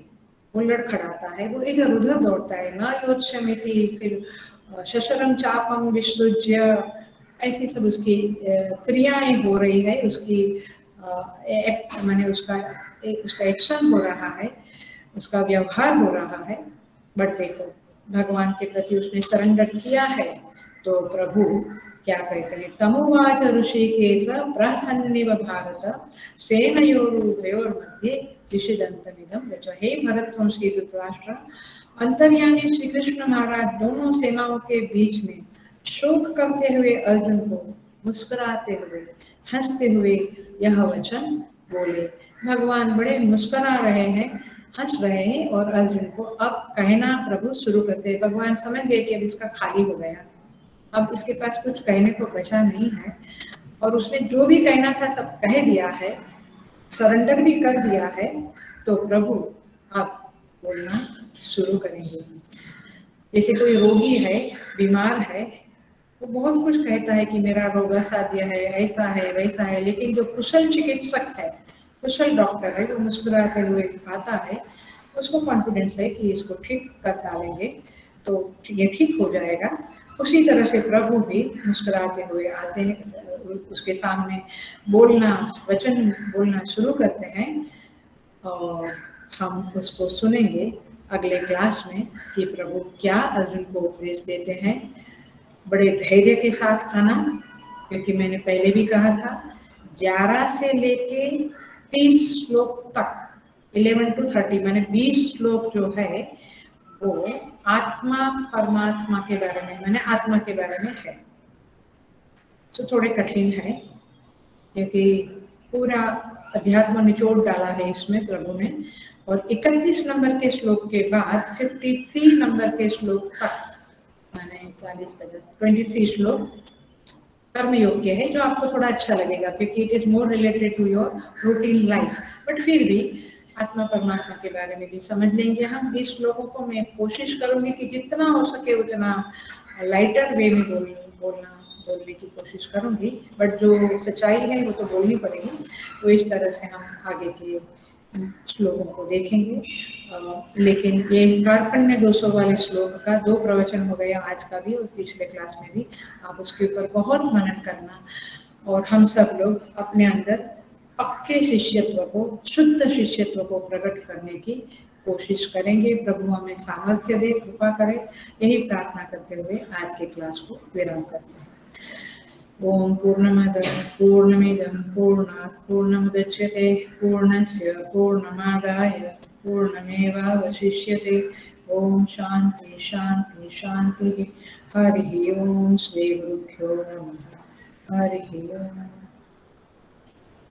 वो लड़खड़ाता है, वो इधर उधर दौड़ता है। न योत्स्यमिति, फिर शशरम चापम विसृज्य, ऐसी सब उसकी क्रियाएं हो रही है, उसकी माने उसका एक्शन हो रहा है, उसका व्यवहार हो रहा है। बट देखो भगवान के प्रति उसने सरेंडर किया है, तो प्रभु क्या कहते हैं, तमुवाच ऋषिकेश प्रहसन्निव भारत सेनयोरुभयोर्मध्ये विषिदन्तमिदं वच। हे भरतवंशी धृतराष्ट्र, अंतर्यामी श्री कृष्ण महाराज दोनों सेनाओं के बीच में शोक करते हुए अर्जुन को मुस्कुराते हुए, हंसते हुए यह वचन बोले। भगवान बड़े मुस्कुरा रहे हैं, हंस रहे हैं, और अर्जुन को अब कहना प्रभु शुरू करते हैं। भगवान समझ गए कि अब इसका खाली हो गया, अब इसके पास कुछ कहने को बचा नहीं है, और उसने जो भी कहना था सब कह दिया है, सरेंडर भी कर दिया है, तो प्रभु अब बोलना शुरू करेंगे। जैसे कोई रोगी है, बीमार है, वो बहुत कुछ कहता है कि मेरा रोग असाध्य है, ऐसा है वैसा है, लेकिन जो कुशल चिकित्सक है, कुशल डॉक्टर है, वो मुस्कुराते हुए आता है, उसको कॉन्फिडेंस है कि इसको ठीक कर डालेंगे तो ये ठीक हो जाएगा। उसी तरह से प्रभु भी मुस्कुराते हुए आते हैं, उसके सामने बोलना, वचन बोलना शुरू करते हैं, और हम उसको सुनेंगे अगले क्लास में कि प्रभु क्या अर्जुन को उपदेश देते हैं। बड़े धैर्य के साथ आना, क्योंकि मैंने पहले भी कहा था 11 से लेके 30 श्लोक तक, 11 to 30 मैंने 20 श्लोक जो है वो आत्मा परमात्मा के बारे में, मैंने आत्मा के बारे में है। तो थोड़े कठिन है, क्योंकि पूरा अध्यात्म निचोड़ डाला है इसमें प्रभु ने, और 31 नंबर के श्लोक के बाद 53 नंबर के श्लोक तक, मैंने 23 श्लोक कर्म योग्य है, जो आपको थोड़ा अच्छा लगेगा, क्योंकि it is more related to your routine life. But फिर भी आत्मा परमात्मा के बारे में भी समझ लेंगे हम 20 श्लोकों को। मैं कोशिश करूंगी कि जितना हो सके उतना लाइटर वे में बोलने की कोशिश करूंगी, बट जो सच्चाई है वो तो बोलनी पड़ेगी। तो इस तरह से हम आगे के श्लोकों को देखेंगे। लेकिन ये कार्पण्य 200 वाले श्लोक का 2 प्रवचन हो गया, आज का भी और पिछले क्लास में भी। आप उसके ऊपर बहुत मनन करना, और हम सब लोग अपने अंदर पक्के शिष्यत्व को, शुद्ध शिष्यत्व को प्रकट करने की कोशिश करेंगे। प्रभु हमें सामर्थ्य दे, कृपा करे, यही प्रार्थना करते हुए आज के क्लास को विराम करते हैं। ओम पूर्णमद पूर्णमिदं पूर्णात् पूर्णमुदच्यते पूर्णस्य पूर्णमादाय पूर्णमेवावशिष्यते। ओम शांति शांति शांति। हरि ओम। श्री गुरुभ्यो नमः। हरि ओम।